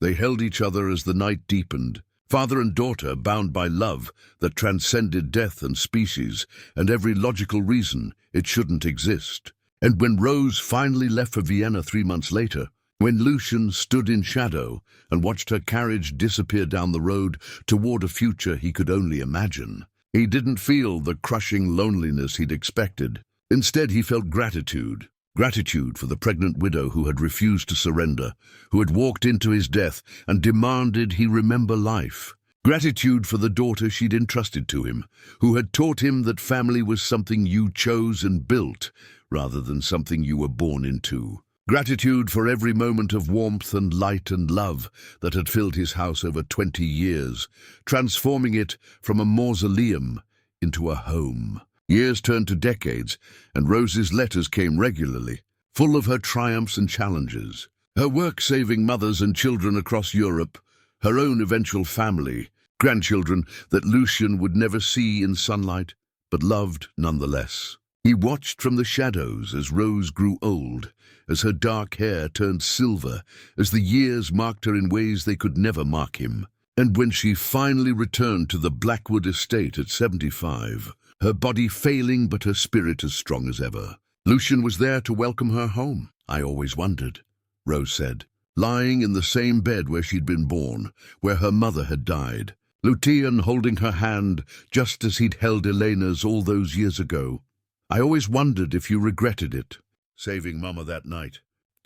They held each other as the night deepened. Father and daughter bound by love that transcended death and species and every logical reason it shouldn't exist. And when Rose finally left for Vienna 3 months later, when Lucian stood in shadow and watched her carriage disappear down the road toward a future he could only imagine, he didn't feel the crushing loneliness he'd expected. Instead, he felt gratitude. Gratitude for the pregnant widow who had refused to surrender, who had walked into his death and demanded he remember life. Gratitude for the daughter she'd entrusted to him, who had taught him that family was something you chose and built, rather than something you were born into. Gratitude for every moment of warmth and light and love that had filled his house over 20 years, transforming it from a mausoleum into a home. Years turned to decades, and Rose's letters came regularly, full of her triumphs and challenges. Her work saving mothers and children across Europe, her own eventual family, grandchildren that Lucian would never see in sunlight, but loved nonetheless. He watched from the shadows as Rose grew old, as her dark hair turned silver, as the years marked her in ways they could never mark him. And when she finally returned to the Blackwood estate at 75, her body failing but her spirit as strong as ever, Lucian was there to welcome her home. "I always wondered," Rose said, lying in the same bed where she'd been born, where her mother had died. Lucian holding her hand just as he'd held Elena's all those years ago. "I always wondered if you regretted it, saving Mama that night,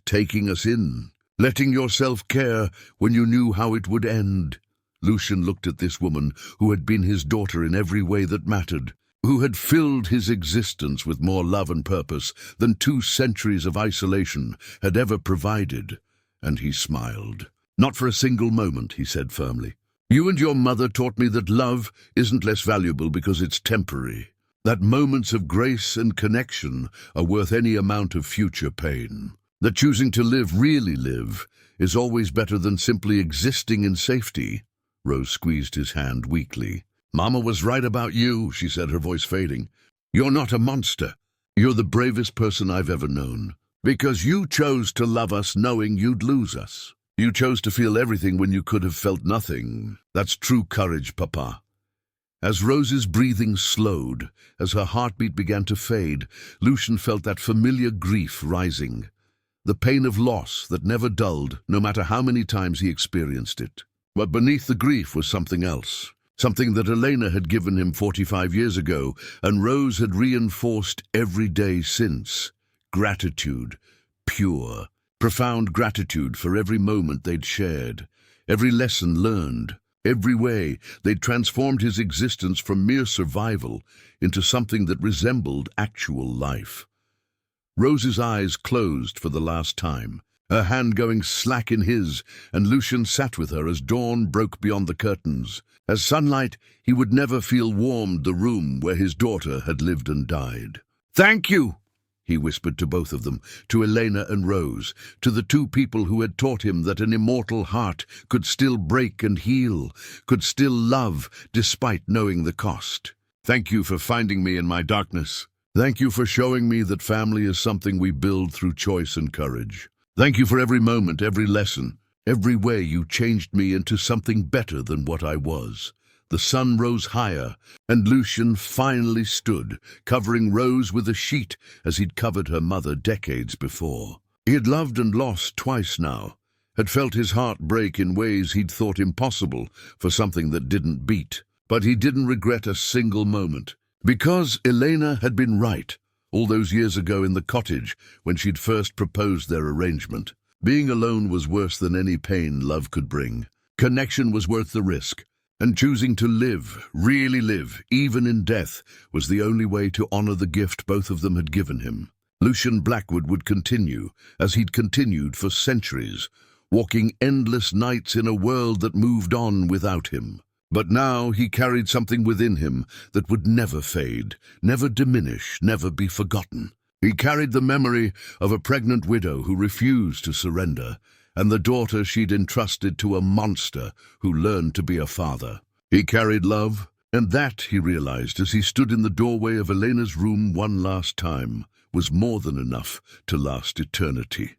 taking us in, letting yourself care when you knew how it would end." Lucian looked at this woman who had been his daughter in every way that mattered, who had filled his existence with more love and purpose than 2 centuries of isolation had ever provided, and he smiled. "Not for a single moment," he said firmly. "You and your mother taught me that love isn't less valuable because it's temporary, that moments of grace and connection are worth any amount of future pain, that choosing to live, really live, is always better than simply existing in safety." Rose squeezed his hand weakly. "Mama was right about you," she said, her voice fading. "You're not a monster. You're the bravest person I've ever known. Because you chose to love us knowing you'd lose us. You chose to feel everything when you could have felt nothing. That's true courage, Papa." As Rose's breathing slowed, as her heartbeat began to fade, Lucian felt that familiar grief rising. The pain of loss that never dulled, no matter how many times he experienced it. But beneath the grief was something else. Something that Elena had given him 45 years ago, and Rose had reinforced every day since. Gratitude. Pure, profound gratitude for every moment they'd shared, every lesson learned, every way they'd transformed his existence from mere survival into something that resembled actual life. Rose's eyes closed for the last time, her hand going slack in his, and Lucian sat with her as dawn broke beyond the curtains. As sunlight, he would never feel warmed the room where his daughter had lived and died. "Thank you," he whispered to both of them, to Elena and Rose, to the 2 people who had taught him that an immortal heart could still break and heal, could still love despite knowing the cost. "Thank you for finding me in my darkness. Thank you for showing me that family is something we build through choice and courage. Thank you for every moment, every lesson, every way you changed me into something better than what I was." The sun rose higher, and Lucian finally stood, covering Rose with a sheet as he'd covered her mother decades before. He had loved and lost twice now, had felt his heart break in ways he'd thought impossible for something that didn't beat. But he didn't regret a single moment, because Elena had been right all those years ago in the cottage when she'd first proposed their arrangement. Being alone was worse than any pain love could bring. Connection was worth the risk. And choosing to live, really live, even in death, was the only way to honor the gift both of them had given him. Lucian Blackwood would continue, as he'd continued for centuries, walking endless nights in a world that moved on without him. But now he carried something within him that would never fade, never diminish, never be forgotten. He carried the memory of a pregnant widow who refused to surrender, and the daughter she'd entrusted to a monster who learned to be a father. He carried love, and that, he realized as he stood in the doorway of Elena's room one last time, was more than enough to last eternity.